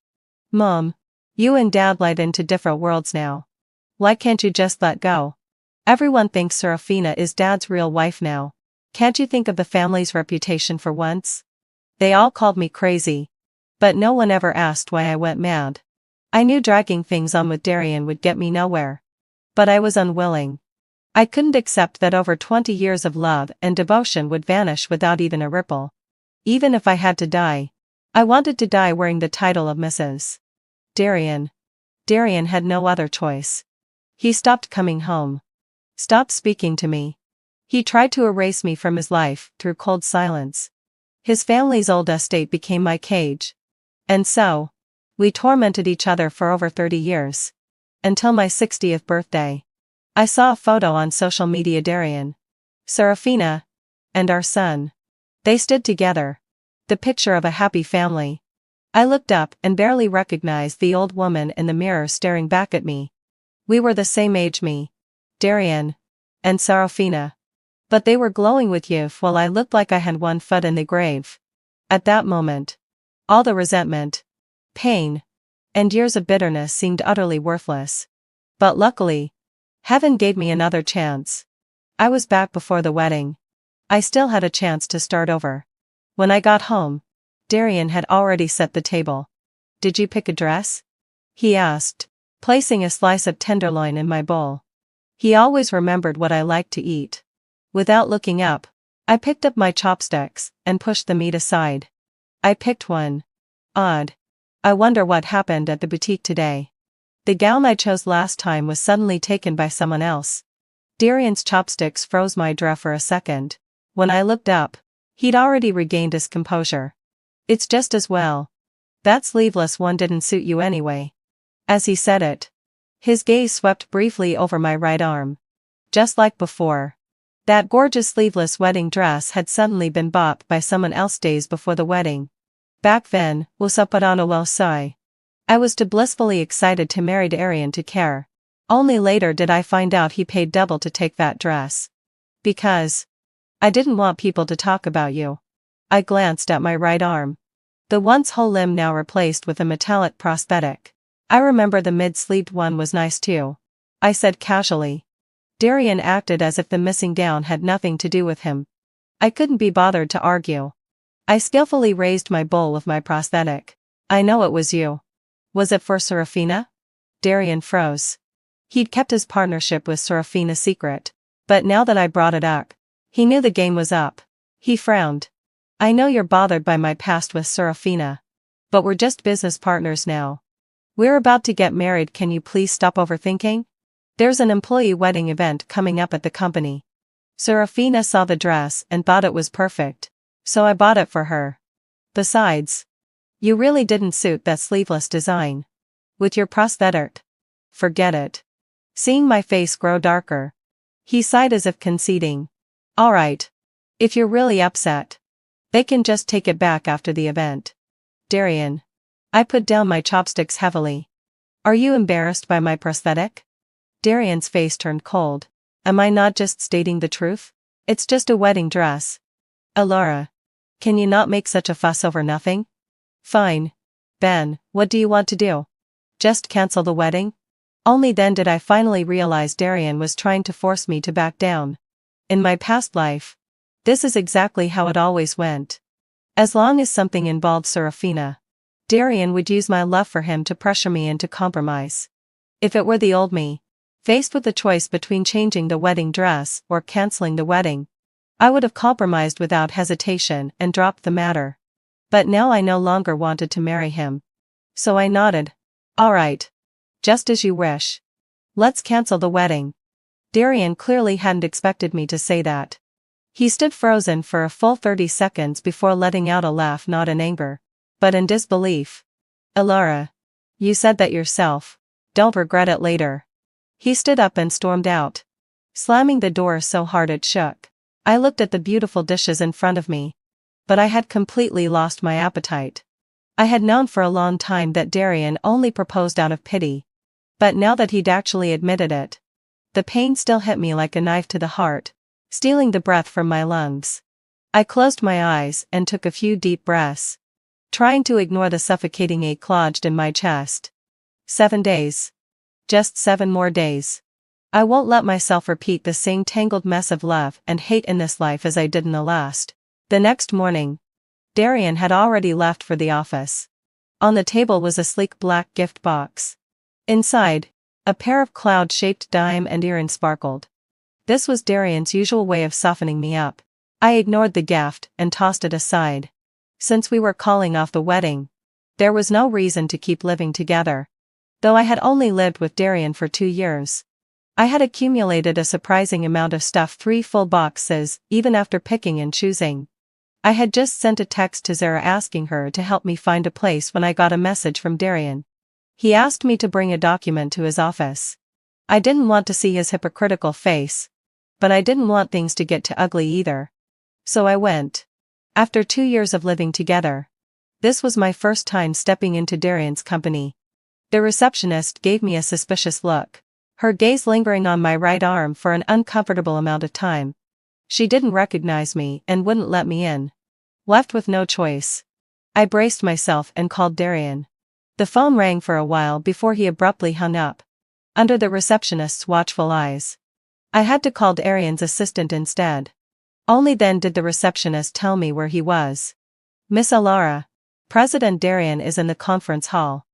Mom, you and Dad lied into different worlds now. Why can't you just let go? Everyone thinks Serafina is Dad's real wife now. Can't you think of the family's reputation for once? They all called me crazy, but no one ever asked why I went mad. I knew dragging things on with Darian would get me nowhere, but I was unwilling. I couldn't accept that over 20 years of love and devotion would vanish without even a ripple. Even if I had to die, I wanted to die wearing the title of Mrs. Darian. Darian had no other choice. He stopped coming home, stopped speaking to me. He tried to erase me from his life through cold silence. His family's old estate became my cage. And so, we tormented each other for over 30 years. Until my 60th birthday. I saw a photo on social media: Darian, Serafina, and our son. They stood together, the picture of a happy family. I looked up and barely recognized the old woman in the mirror staring back at me. We were the same age, me, Darian, and Serafina. But they were glowing with youth while I looked like I had 1 foot in the grave. At that moment, all the resentment, pain, and years of bitterness seemed utterly worthless. But luckily, heaven gave me another chance. I was back before the wedding. I still had a chance to start over. When I got home, Darian had already set the table. Did you pick a dress? He asked, placing a slice of tenderloin in my bowl. He always remembered what I liked to eat. Without looking up, I picked up my chopsticks and pushed the meat aside. I picked one. Odd. I wonder what happened at the boutique today. The gown I chose last time was suddenly taken by someone else. Darian's chopsticks froze my jaw for a second. When I looked up, he'd already regained his composure. It's just as well. That sleeveless one didn't suit you anyway. As he said it, his gaze swept briefly over my right arm. Just like before, that gorgeous sleeveless wedding dress had suddenly been bought by someone else days before the wedding. Back then, I was too blissfully excited to marry Darian to care. Only later did I find out he paid double to take that dress. Because I didn't want people to talk about you. I glanced at my right arm. The once whole limb now replaced with a metallic prosthetic. I remember the mid-sleeved one was nice too, I said casually. Darian acted as if the missing down had nothing to do with him. I couldn't be bothered to argue. I skillfully raised my bowl with my prosthetic. I know it was you. Was it for Serafina? Darian froze. He'd kept his partnership with Serafina secret, but now that I brought it up, he knew the game was up. He frowned. I know you're bothered by my past with Serafina, but we're just business partners now. We're about to get married. Can you please stop overthinking? There's an employee wedding event coming up at the company. Serafina saw the dress and thought it was perfect, so I bought it for her. Besides, you really didn't suit that sleeveless design. With your prosthetic. Forget it. Seeing my face grow darker, he sighed as if conceding. All right. If you're really upset, they can just take it back after the event. Darian. I put down my chopsticks heavily. Are you embarrassed by my prosthetic? Darian's face turned cold. Am I not just stating the truth? It's just a wedding dress. Alara. Can you not make such a fuss over nothing? Fine. Ben, what do you want to do? Just cancel the wedding? Only then did I finally realize Darian was trying to force me to back down. In my past life, this is exactly how it always went. As long as something involved Serafina, Darian would use my love for him to pressure me into compromise. If it were the old me, faced with the choice between changing the wedding dress or canceling the wedding, I would have compromised without hesitation and dropped the matter. But now I no longer wanted to marry him. So I nodded. All right. Just as you wish. Let's cancel the wedding. Darian clearly hadn't expected me to say that. He stood frozen for a full 30 seconds before letting out a laugh, not in anger, but in disbelief. Alara. You said that yourself. Don't regret it later. He stood up and stormed out, slamming the door so hard it shook. I looked at the beautiful dishes in front of me, but I had completely lost my appetite. I had known for a long time that Darian only proposed out of pity, but now that he'd actually admitted it, the pain still hit me like a knife to the heart, stealing the breath from my lungs. I closed my eyes and took a few deep breaths, trying to ignore the suffocating ache lodged in my chest. 7 days. Just 7 more days. I won't let myself repeat the same tangled mess of love and hate in this life as I did in the last. The next morning, Darian had already left for the office. On the table was a sleek black gift box. Inside, a pair of cloud-shaped dime and earrings sparkled. This was Darian's usual way of softening me up. I ignored the gift and tossed it aside. Since we were calling off the wedding, there was no reason to keep living together. Though I had only lived with Darian for 2 years, I had accumulated a surprising amount of stuff, 3 full boxes, even after picking and choosing. I had just sent a text to Zara asking her to help me find a place when I got a message from Darian. He asked me to bring a document to his office. I didn't want to see his hypocritical face, but I didn't want things to get too ugly either. So I went. After 2 years of living together, this was my first time stepping into Darian's company. The receptionist gave me a suspicious look, her gaze lingering on my right arm for an uncomfortable amount of time. She didn't recognize me and wouldn't let me in. Left with no choice, I braced myself and called Darian. The phone rang for a while before he abruptly hung up, under the receptionist's watchful eyes. I had to call Darian's assistant instead. Only then did the receptionist tell me where he was. Miss Alara, President Darian is in the conference hall.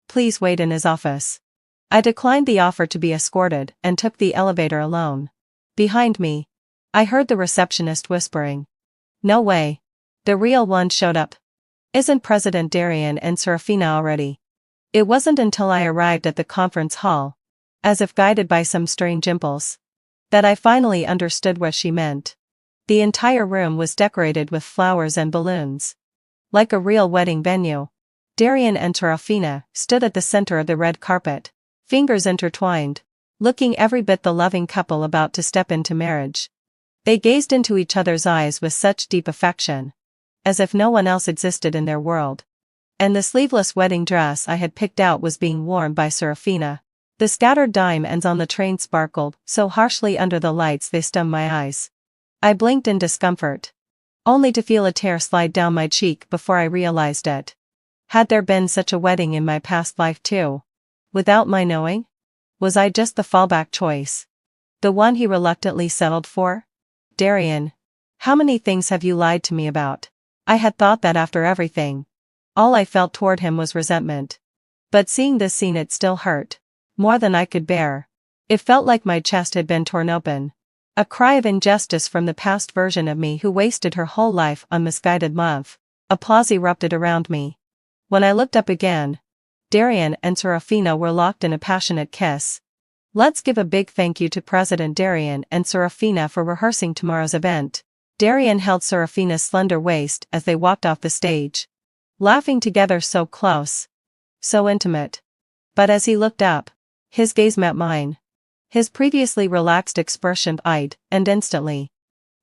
Please wait in his office. I declined the offer to be escorted and took the elevator alone. Behind me, I heard the receptionist whispering. No way. The real one showed up. Isn't President Darian and Serafina already? It wasn't until I arrived at the conference hall, as if guided by some strange impulse, that I finally understood what she meant. The entire room was decorated with flowers and balloons. Like a real wedding venue, Darian and Serafina stood at the center of the red carpet, fingers intertwined, looking every bit the loving couple about to step into marriage. They gazed into each other's eyes with such deep affection, as if no one else existed in their world. And the sleeveless wedding dress I had picked out was being worn by Serafina. The scattered diamonds on the train sparkled so harshly under the lights they stung my eyes. I blinked in discomfort. only to feel a tear slide down my cheek before I realized it. Had there been such a wedding in my past life too? Without my knowing? Was I just the fallback choice? The one he reluctantly settled for? Darian, how many things have you lied to me about? I had thought that after everything, all I felt toward him was resentment. But seeing this scene, it still hurt. More than I could bear. It felt like my chest had been torn open. A cry of injustice from the past version of me who wasted her whole life on misguided love. Applause erupted around me. When I looked up again, Darian and Serafina were locked in a passionate kiss. Let's give a big thank you to President Darian and Serafina for rehearsing tomorrow's event. Darian held Serafina's slender waist as they walked off the stage. Laughing together, so close. So intimate. But as he looked up, his gaze met mine. His previously relaxed expression eyed, and instantly,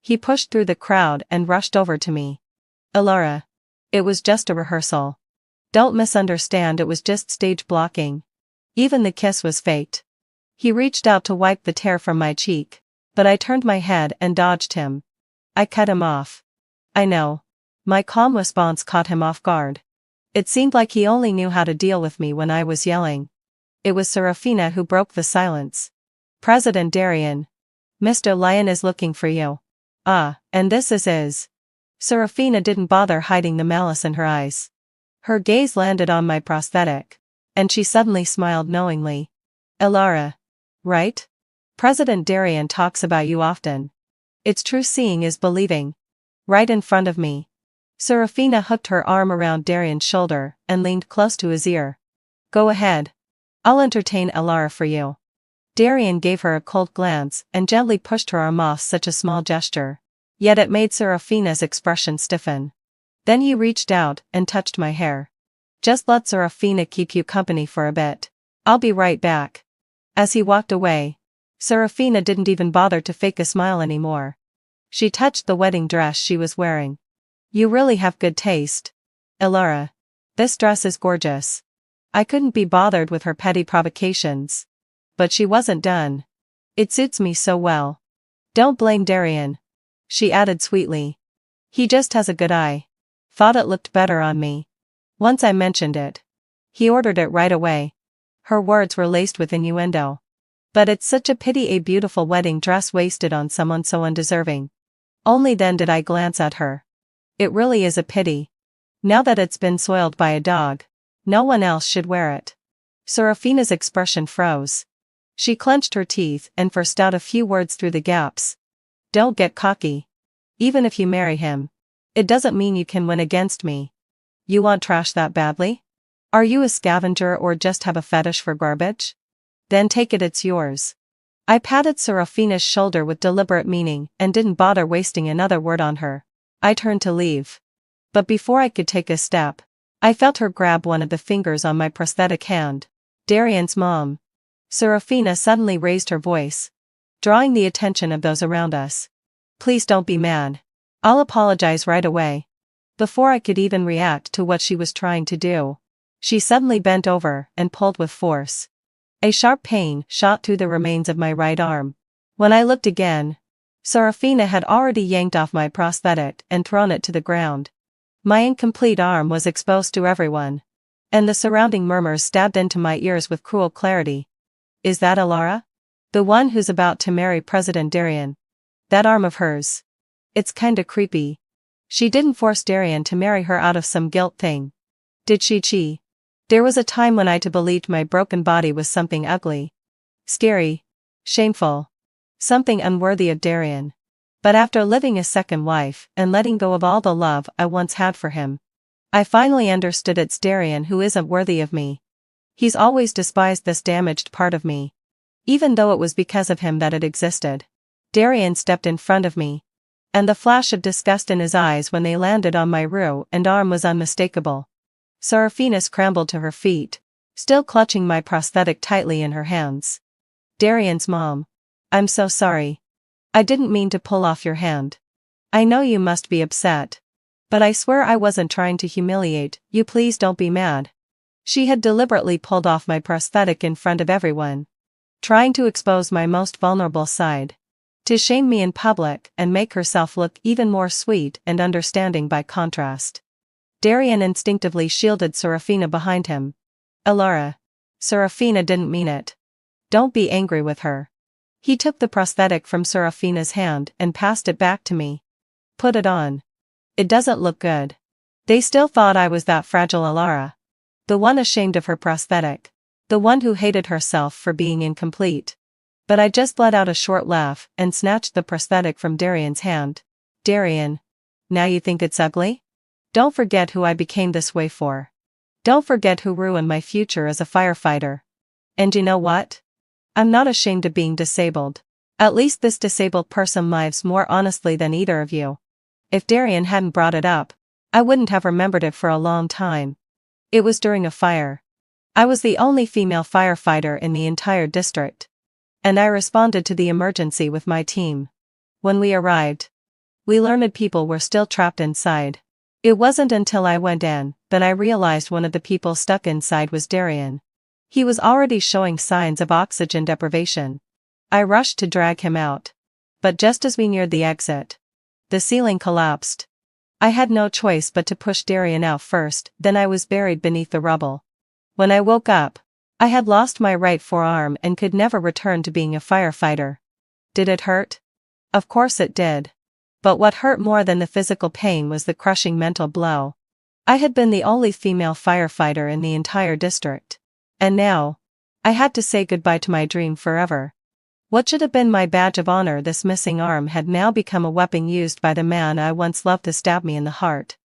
he pushed through the crowd and rushed over to me. Elara. It was just a rehearsal. Don't misunderstand, it was just stage blocking. Even the kiss was faked. He reached out to wipe the tear from my cheek, but I turned my head and dodged him. I cut him off. I know. My calm response caught him off guard. It seemed like he only knew how to deal with me when I was yelling. It was Serafina who broke the silence. President Darian. Mr. Lion is looking for you. Ah, and this is. Serafina didn't bother hiding the malice in her eyes. Her gaze landed on my prosthetic, and she suddenly smiled knowingly. Elara. Right? President Darian talks about you often. It's true, seeing is believing. Right in front of me. Serafina hooked her arm around Darian's shoulder and leaned close to his ear. Go ahead. I'll entertain Elara for you. Darian gave her a cold glance and gently pushed her arm off, such a small gesture. Yet it made Serafina's expression stiffen. Then he reached out and touched my hair. Just let Serafina keep you company for a bit. I'll be right back. As he walked away, Serafina didn't even bother to fake a smile anymore. She touched the wedding dress she was wearing. You really have good taste. Elara. This dress is gorgeous. I couldn't be bothered with her petty provocations. But she wasn't done. It suits me so well. Don't blame Darian. She added sweetly. He just has a good eye. Thought it looked better on me. Once I mentioned it, he ordered it right away. Her words were laced with innuendo. But it's such a pity a beautiful wedding dress wasted on someone so undeserving. Only then did I glance at her. It really is a pity. Now that it's been soiled by a dog, no one else should wear it. Serafina's expression froze. She clenched her teeth and forced out a few words through the gaps. Don't get cocky. Even if you marry him, it doesn't mean you can win against me. You want trash that badly? Are you a scavenger or just have a fetish for garbage? Then take it, it's yours. I patted Serafina's shoulder with deliberate meaning and didn't bother wasting another word on her. I turned to leave. But before I could take a step, I felt her grab one of the fingers on my prosthetic hand. Darian's mom. Serafina suddenly raised her voice, drawing the attention of those around us. Please don't be mad. I'll apologize right away. Before I could even react to what she was trying to do, she suddenly bent over and pulled with force. A sharp pain shot through the remains of my right arm. When I looked again, Serafina had already yanked off my prosthetic and thrown it to the ground. My incomplete arm was exposed to everyone, and the surrounding murmurs stabbed into my ears with cruel clarity. Is that Elara? The one who's about to marry President Darian? That arm of hers. It's kinda creepy. She didn't force Darian to marry her out of some guilt thing. Did she? There was a time when I believed my broken body was something ugly. Scary. Shameful. Something unworthy of Darian. But after living a second life and letting go of all the love I once had for him, I finally understood it's Darian who isn't worthy of me. He's always despised this damaged part of me. Even though it was because of him that it existed. Darian stepped in front of me, and the flash of disgust in his eyes when they landed on my rude and arm was unmistakable. Serafina scrambled to her feet, still clutching my prosthetic tightly in her hands. Darian's mom. I'm so sorry. I didn't mean to pull off your hand. I know you must be upset. But I swear I wasn't trying to humiliate you, please don't be mad. She had deliberately pulled off my prosthetic in front of everyone, trying to expose my most vulnerable side. To shame me in public and make herself look even more sweet and understanding by contrast. Darian instinctively shielded Serafina behind him. Alara. Serafina didn't mean it. Don't be angry with her. He took the prosthetic from Serafina's hand and passed it back to me. Put it on. It doesn't look good. They still thought I was that fragile Alara. The one ashamed of her prosthetic. The one who hated herself for being incomplete. But I just let out a short laugh and snatched the prosthetic from Darian's hand. Darian. Now you think it's ugly? Don't forget who I became this way for. Don't forget who ruined my future as a firefighter. And you know what? I'm not ashamed of being disabled. At least this disabled person lives more honestly than either of you. If Darian hadn't brought it up, I wouldn't have remembered it for a long time. It was during a fire. I was the only female firefighter in the entire district. And I responded to the emergency with my team. When we arrived, we learned people were still trapped inside. It wasn't until I went in that I realized one of the people stuck inside was Darian. He was already showing signs of oxygen deprivation. I rushed to drag him out. But just as we neared the exit, the ceiling collapsed. I had no choice but to push Darian out first, then I was buried beneath the rubble. When I woke up, I had lost my right forearm and could never return to being a firefighter. Did it hurt? Of course it did. But what hurt more than the physical pain was the crushing mental blow. I had been the only female firefighter in the entire district. And now, I had to say goodbye to my dream forever. What should have been my badge of honor, this missing arm, had now become a weapon used by the man I once loved to stab me in the heart.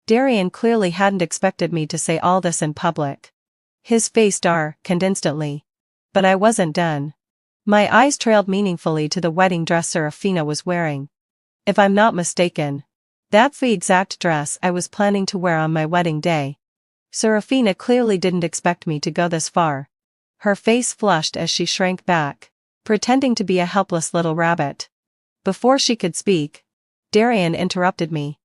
Darian clearly hadn't expected me to say all this in public. His face darkened instantly. But I wasn't done. My eyes trailed meaningfully to the wedding dress Serafina was wearing. If I'm not mistaken, that's the exact dress I was planning to wear on my wedding day. Serafina clearly didn't expect me to go this far. Her face flushed as she shrank back, pretending to be a helpless little rabbit. Before she could speak, Darian interrupted me.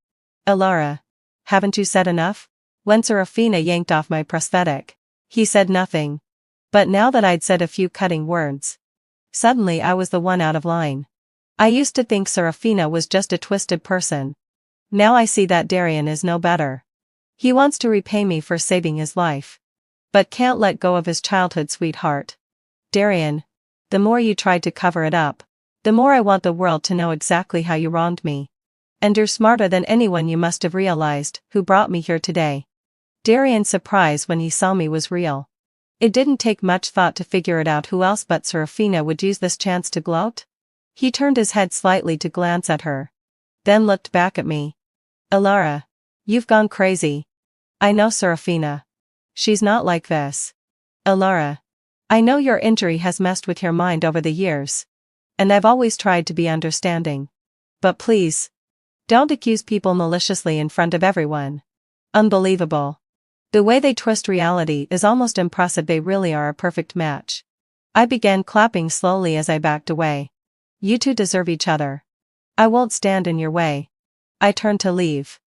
Alara, haven't you said enough? When Serafina yanked off my prosthetic, he said nothing. But now that I'd said a few cutting words, suddenly I was the one out of line. I used to think Serafina was just a twisted person. Now I see that Darian is no better. He wants to repay me for saving his life, but can't let go of his childhood sweetheart. Darian, the more you tried to cover it up, the more I want the world to know exactly how you wronged me. And you're smarter than anyone, you must have realized, who brought me here today. Darian's surprise when he saw me was real. It didn't take much thought to figure it out who else but Serafina would use this chance to gloat. He turned his head slightly to glance at her, then looked back at me. Alara, you've gone crazy. I know Serafina. She's not like this. Alara, I know your injury has messed with your mind over the years. And I've always tried to be understanding. But please, don't accuse people maliciously in front of everyone. Unbelievable. The way they twist reality is almost impressive. They really are a perfect match. I began clapping slowly as I backed away. You two deserve each other. I won't stand in your way. I turned to leave.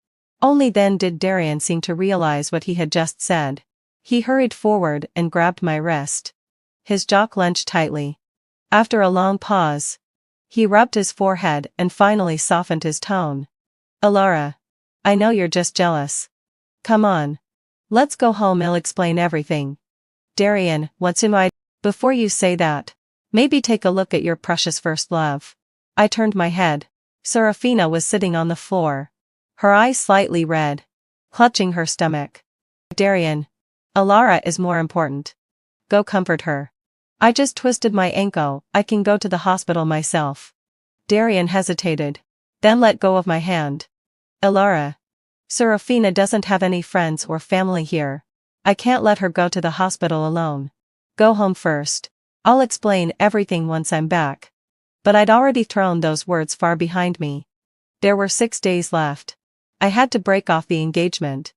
Only then did Darian seem to realize what he had just said. He hurried forward and grabbed my wrist. His jaw clenched tightly. After a long pause, he rubbed his forehead and finally softened his tone. Alara, I know you're just jealous. Come on. Let's go home, I'll explain everything. Darian, what's in my... Before you say that, maybe take a look at your precious first love. I turned my head. Serafina was sitting on the floor, her eyes slightly red, clutching her stomach. Darian, Alara is more important. Go comfort her. I just twisted my ankle, I can go to the hospital myself. Darian hesitated, then let go of my hand. Alara, Serafina doesn't have any friends or family here. I can't let her go to the hospital alone. Go home first. I'll explain everything once I'm back. But I'd already thrown those words far behind me. There were 6 days left. I had to break off the engagement.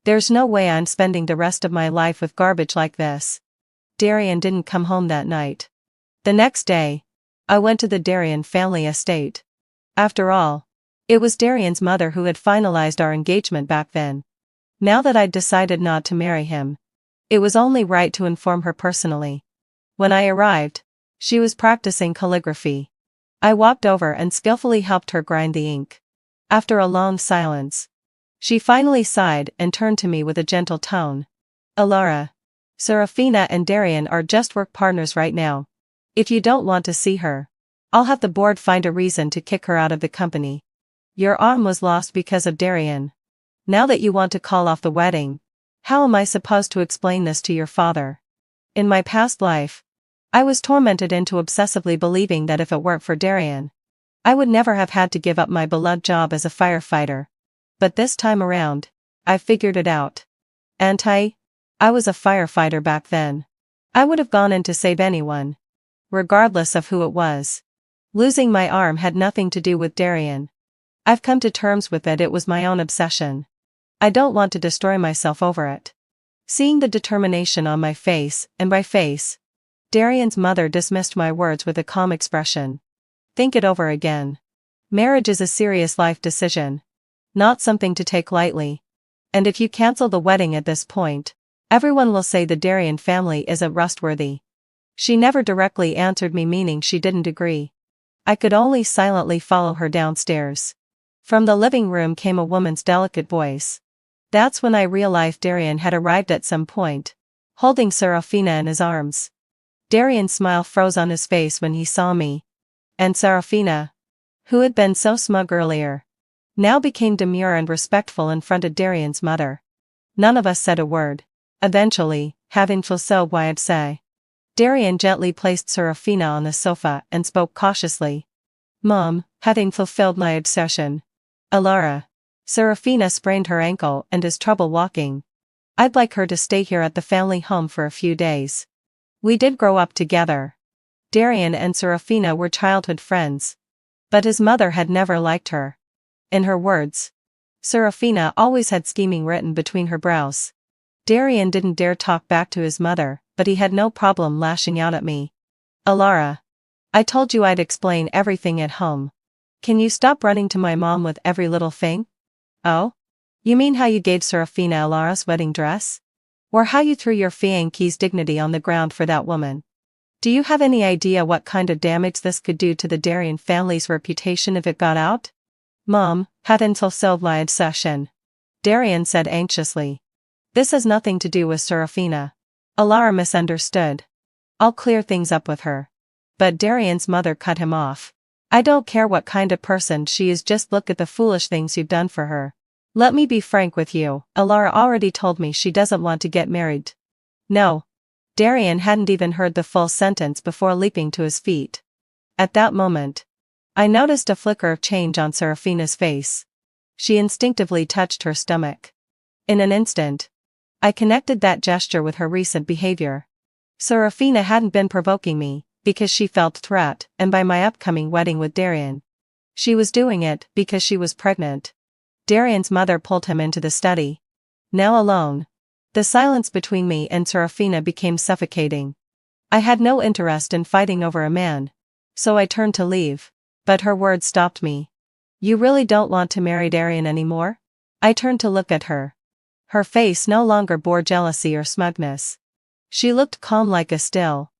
There's no way I'm spending the rest of my life with garbage like this. Darian didn't come home that night. The next day, I went to the Darian family estate. After all, it was Darian's mother who had finalized our engagement back then. Now that I'd decided not to marry him, it was only right to inform her personally. When I arrived, she was practicing calligraphy. I walked over and skillfully helped her grind the ink. After a long silence, she finally sighed and turned to me with a gentle tone. Alara, Serafina and Darian are just work partners right now. If you don't want to see her, I'll have the board find a reason to kick her out of the company. Your arm was lost because of Darian. Now that you want to call off the wedding, how am I supposed to explain this to your father? In my past life, I was tormented into obsessively believing that if it weren't for Darian, I would never have had to give up my beloved job as a firefighter. But this time around, I figured it out. I was a firefighter back then. I would have gone in to save anyone, regardless of who it was. Losing my arm had nothing to do with Darian. I've come to terms with it was my own obsession. I don't want to destroy myself over it. Seeing the determination on my face, Darian's mother dismissed my words with a calm expression. Think it over again. Marriage is a serious life decision, not something to take lightly. And if you cancel the wedding at this point, everyone will say the Darian family isn't trustworthy. She never directly answered me, meaning she didn't agree. I could only silently follow her downstairs. From the living room came a woman's delicate voice. That's when I realized Darian had arrived at some point, holding Serafina in his arms. Darian's smile froze on his face when he saw me. And Serafina, who had been so smug earlier, now became demure and respectful and fronted Darian's mother. None of us said a word. Eventually, having fulfilled what I'd say, Darian gently placed Serafina on the sofa and spoke cautiously. Mom, having fulfilled my obsession. Alara, Serafina sprained her ankle and has trouble walking. I'd like her to stay here at the family home for a few days. We did grow up together. Darian and Serafina were childhood friends. But his mother had never liked her. In her words, Serafina always had scheming written between her brows. Darian didn't dare talk back to his mother, but he had no problem lashing out at me. Alara, I told you I'd explain everything at home. Can you stop running to my mom with every little thing? Oh? You mean how you gave Serafina Alara's wedding dress? Or how you threw your fiancé's dignity on the ground for that woman? Do you have any idea what kind of damage this could do to the Darian family's reputation if it got out? Mom, hadn't fulfilled my obsession, Darian said anxiously. This has nothing to do with Serafina. Alara misunderstood. I'll clear things up with her. But Darian's mother cut him off. I don't care what kind of person she is, just look at the foolish things you've done for her. Let me be frank with you, Alara already told me she doesn't want to get married. No. Darian hadn't even heard the full sentence before leaping to his feet. At that moment, I noticed a flicker of change on Serafina's face. She instinctively touched her stomach. In an instant, I connected that gesture with her recent behavior. Serafina hadn't been provoking me, because she felt threat, and by my upcoming wedding with Darian. She was doing it, because she was pregnant. Darian's mother pulled him into the study. Now alone, the silence between me and Serafina became suffocating. I had no interest in fighting over a man, so I turned to leave, but her words stopped me. You really don't want to marry Darian anymore? I turned to look at her. Her face no longer bore jealousy or smugness. She looked calm like a still,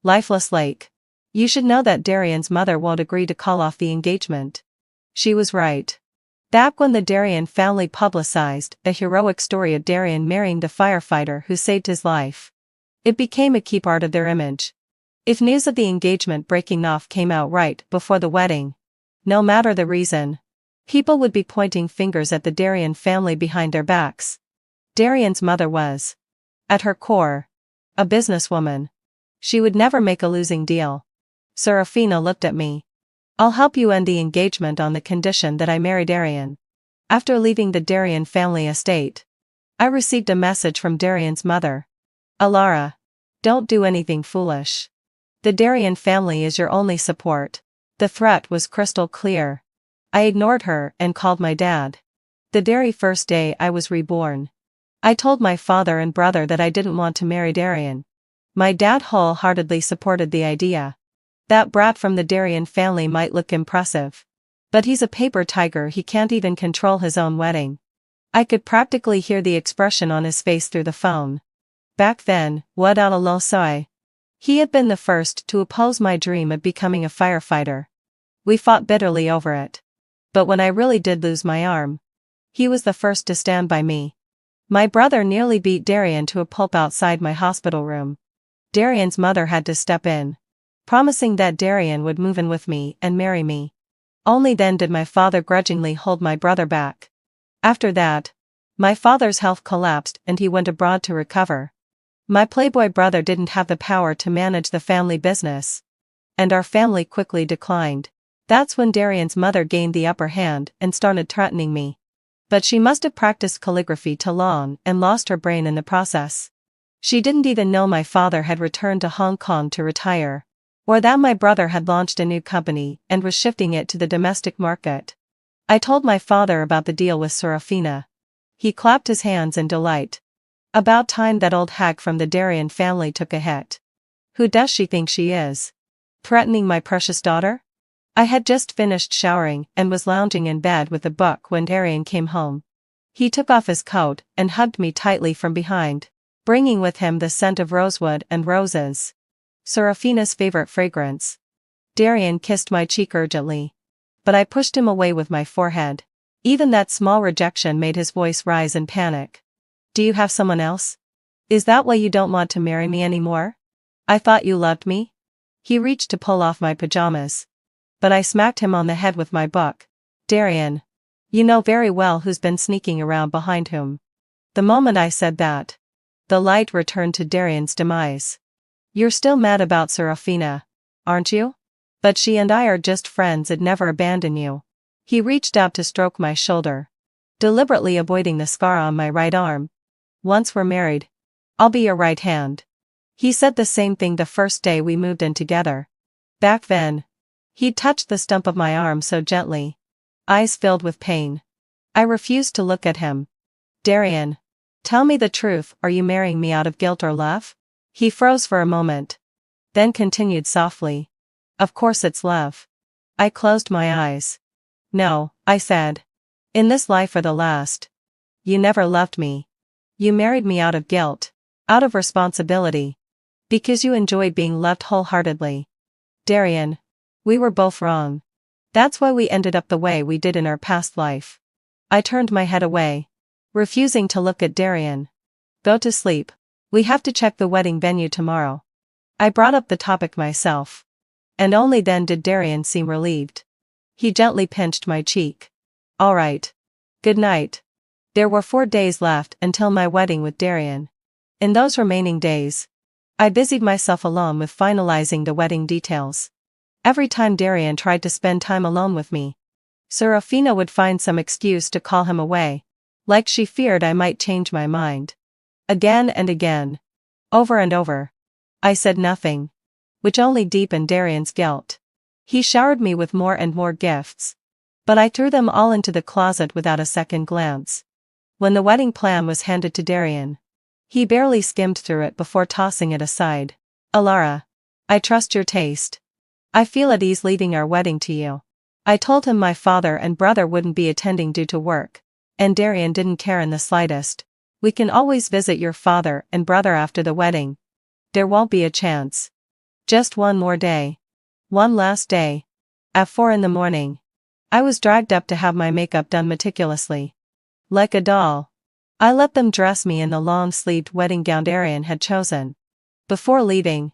lifeless lake. You should know that Darian's mother won't agree to call off the engagement. She was right. Back when the Darian family publicized the heroic story of Darian marrying the firefighter who saved his life, it became a key part of their image. If news of the engagement breaking off came out right before the wedding, no matter the reason, people would be pointing fingers at the Darian family behind their backs. Darian's mother was, at her core, a businesswoman. She would never make a losing deal. Serafina looked at me. I'll help you end the engagement on the condition that I marry Darian. After leaving the Darian family estate, I received a message from Darian's mother. Alara, don't do anything foolish. The Darian family is your only support. The threat was crystal clear. I ignored her and called my dad. The very first day I was reborn, I told my father and brother that I didn't want to marry Darian. My dad wholeheartedly supported the idea. That brat from the Darian family might look impressive, but he's a paper tiger, he can't even control his own wedding. I could practically hear the expression on his face through the phone. Back then, what a lo soy. He had been the first to oppose my dream of becoming a firefighter. We fought bitterly over it. But when I really did lose my arm, he was the first to stand by me. My brother nearly beat Darian to a pulp outside my hospital room. Darian's mother had to step in, promising that Darian would move in with me and marry me. Only then did my father grudgingly hold my brother back. After that, my father's health collapsed and he went abroad to recover. My playboy brother didn't have the power to manage the family business, and our family quickly declined. That's when Darian's mother gained the upper hand and started threatening me. But she must have practiced calligraphy too long and lost her brain in the process. She didn't even know my father had returned to Hong Kong to retire, or that my brother had launched a new company and was shifting it to the domestic market. I told my father about the deal with Serafina. He clapped his hands in delight. About time that old hag from the Darian family took a hit. Who does she think she is? Threatening my precious daughter? I had just finished showering and was lounging in bed with a book when Darian came home. He took off his coat and hugged me tightly from behind, bringing with him the scent of rosewood and roses, Serafina's favorite fragrance. Darian kissed my cheek urgently, but I pushed him away with my forehead. Even that small rejection made his voice rise in panic. Do you have someone else? Is that why you don't want to marry me anymore? I thought you loved me? He reached to pull off my pajamas, but I smacked him on the head with my book. Darian, you know very well who's been sneaking around behind whom. The moment I said that, the light returned to Darian's demise. You're still mad about Serafina, aren't you? But she and I are just friends and never abandon you. He reached out to stroke my shoulder, deliberately avoiding the scar on my right arm. Once we're married, I'll be your right hand. He said the same thing the first day we moved in together. Back then, he'd touched the stump of my arm so gently, eyes filled with pain. I refused to look at him. Darian, tell me the truth, are you marrying me out of guilt or love? He froze for a moment, then continued softly. Of course it's love. I closed my eyes. No, I said. In this life or the last. You never loved me. You married me out of guilt, out of responsibility, because you enjoyed being loved wholeheartedly. Darian, we were both wrong. That's why we ended up the way we did in our past life. I turned my head away, refusing to look at Darian. Go to sleep. We have to check the wedding venue tomorrow. I brought up the topic myself. And only then did Darian seem relieved. He gently pinched my cheek. All right. Good night. There were 4 days left until my wedding with Darian. In those remaining days, I busied myself alone with finalizing the wedding details. Every time Darian tried to spend time alone with me, Serafina would find some excuse to call him away, like she feared I might change my mind. Again and again, over and over, I said nothing, which only deepened Darian's guilt. He showered me with more and more gifts, but I threw them all into the closet without a second glance. When the wedding plan was handed to Darian, he barely skimmed through it before tossing it aside. Alara, I trust your taste. I feel at ease leaving our wedding to you. I told him my father and brother wouldn't be attending due to work, and Darian didn't care in the slightest. We can always visit your father and brother after the wedding. There won't be a chance. Just one more day. One last day. At 4 in the morning, I was dragged up to have my makeup done meticulously. Like a doll, I let them dress me in the long-sleeved wedding gown Darian had chosen. Before leaving,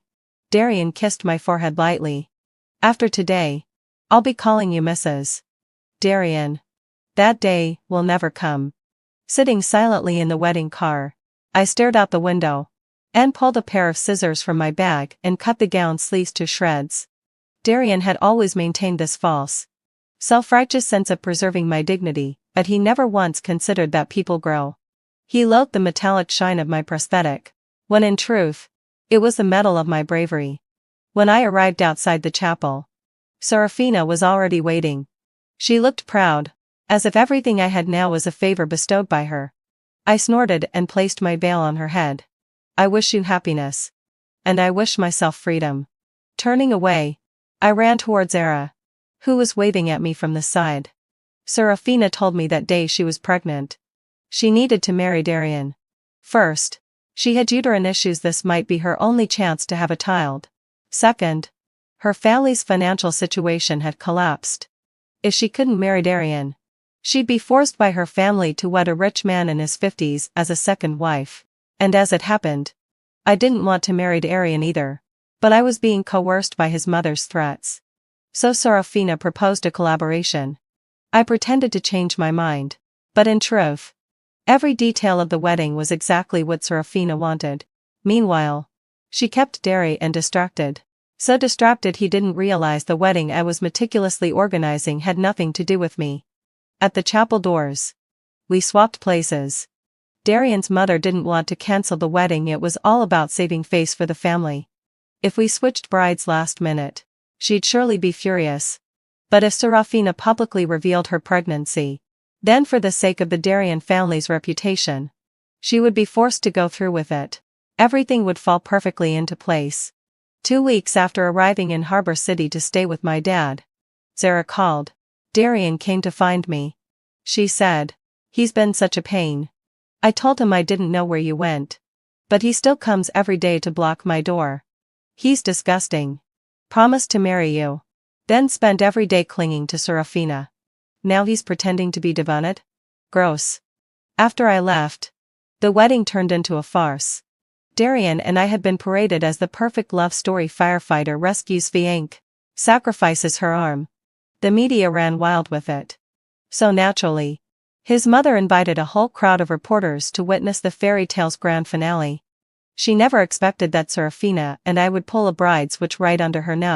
Darian kissed my forehead lightly. After today, I'll be calling you Mrs. Darian. That day will never come. Sitting silently in the wedding car, I stared out the window, and pulled a pair of scissors from my bag and cut the gown sleeves to shreds. Darian had always maintained this false, self-righteous sense of preserving my dignity, but he never once considered that people grow. He loathed the metallic shine of my prosthetic, when in truth, it was the metal of my bravery. When I arrived outside the chapel, Serafina was already waiting. She looked proud, as if everything I had now was a favor bestowed by her. I snorted and placed my veil on her head. I wish you happiness. And I wish myself freedom. Turning away, I ran towards Era, who was waving at me from the side. Serafina told me that day she was pregnant. She needed to marry Darian. First, she had uterine issues. This might be her only chance to have a child. Second, Her family's financial situation had collapsed. If she couldn't marry Darian, she'd be forced by her family to wed a rich man in his 50s as a second wife. And as it happened, I didn't want to marry Darian either, but I was being coerced by his mother's threats. So Serafina proposed a collaboration. I pretended to change my mind, but in truth, every detail of the wedding was exactly what Serafina wanted. Meanwhile, she kept Darian distracted. So distracted he didn't realize the wedding I was meticulously organizing had nothing to do with me. At the chapel doors, we swapped places. Darian's mother didn't want to cancel the wedding. It was all about saving face for the family. If we switched brides last minute, she'd surely be furious. But if Serafina publicly revealed her pregnancy, then for the sake of the Darian family's reputation, she would be forced to go through with it. Everything would fall perfectly into place. 2 weeks after arriving in Harbor City to stay with my dad, Sarah called. Darian came to find me. She said, "He's been such a pain." I told him I didn't know where you went. But he still comes every day to block my door. He's disgusting. Promised to marry you. Then spent every day clinging to Serafina. Now he's pretending to be devoted? Gross. After I left, the wedding turned into a farce. Darian and I had been paraded as the perfect love story. Firefighter rescues Fiank, sacrifices her arm. The media ran wild with it. So naturally, his mother invited a whole crowd of reporters to witness the fairy tale's grand finale. She never expected that Serafina and I would pull a bride switch right under her nose.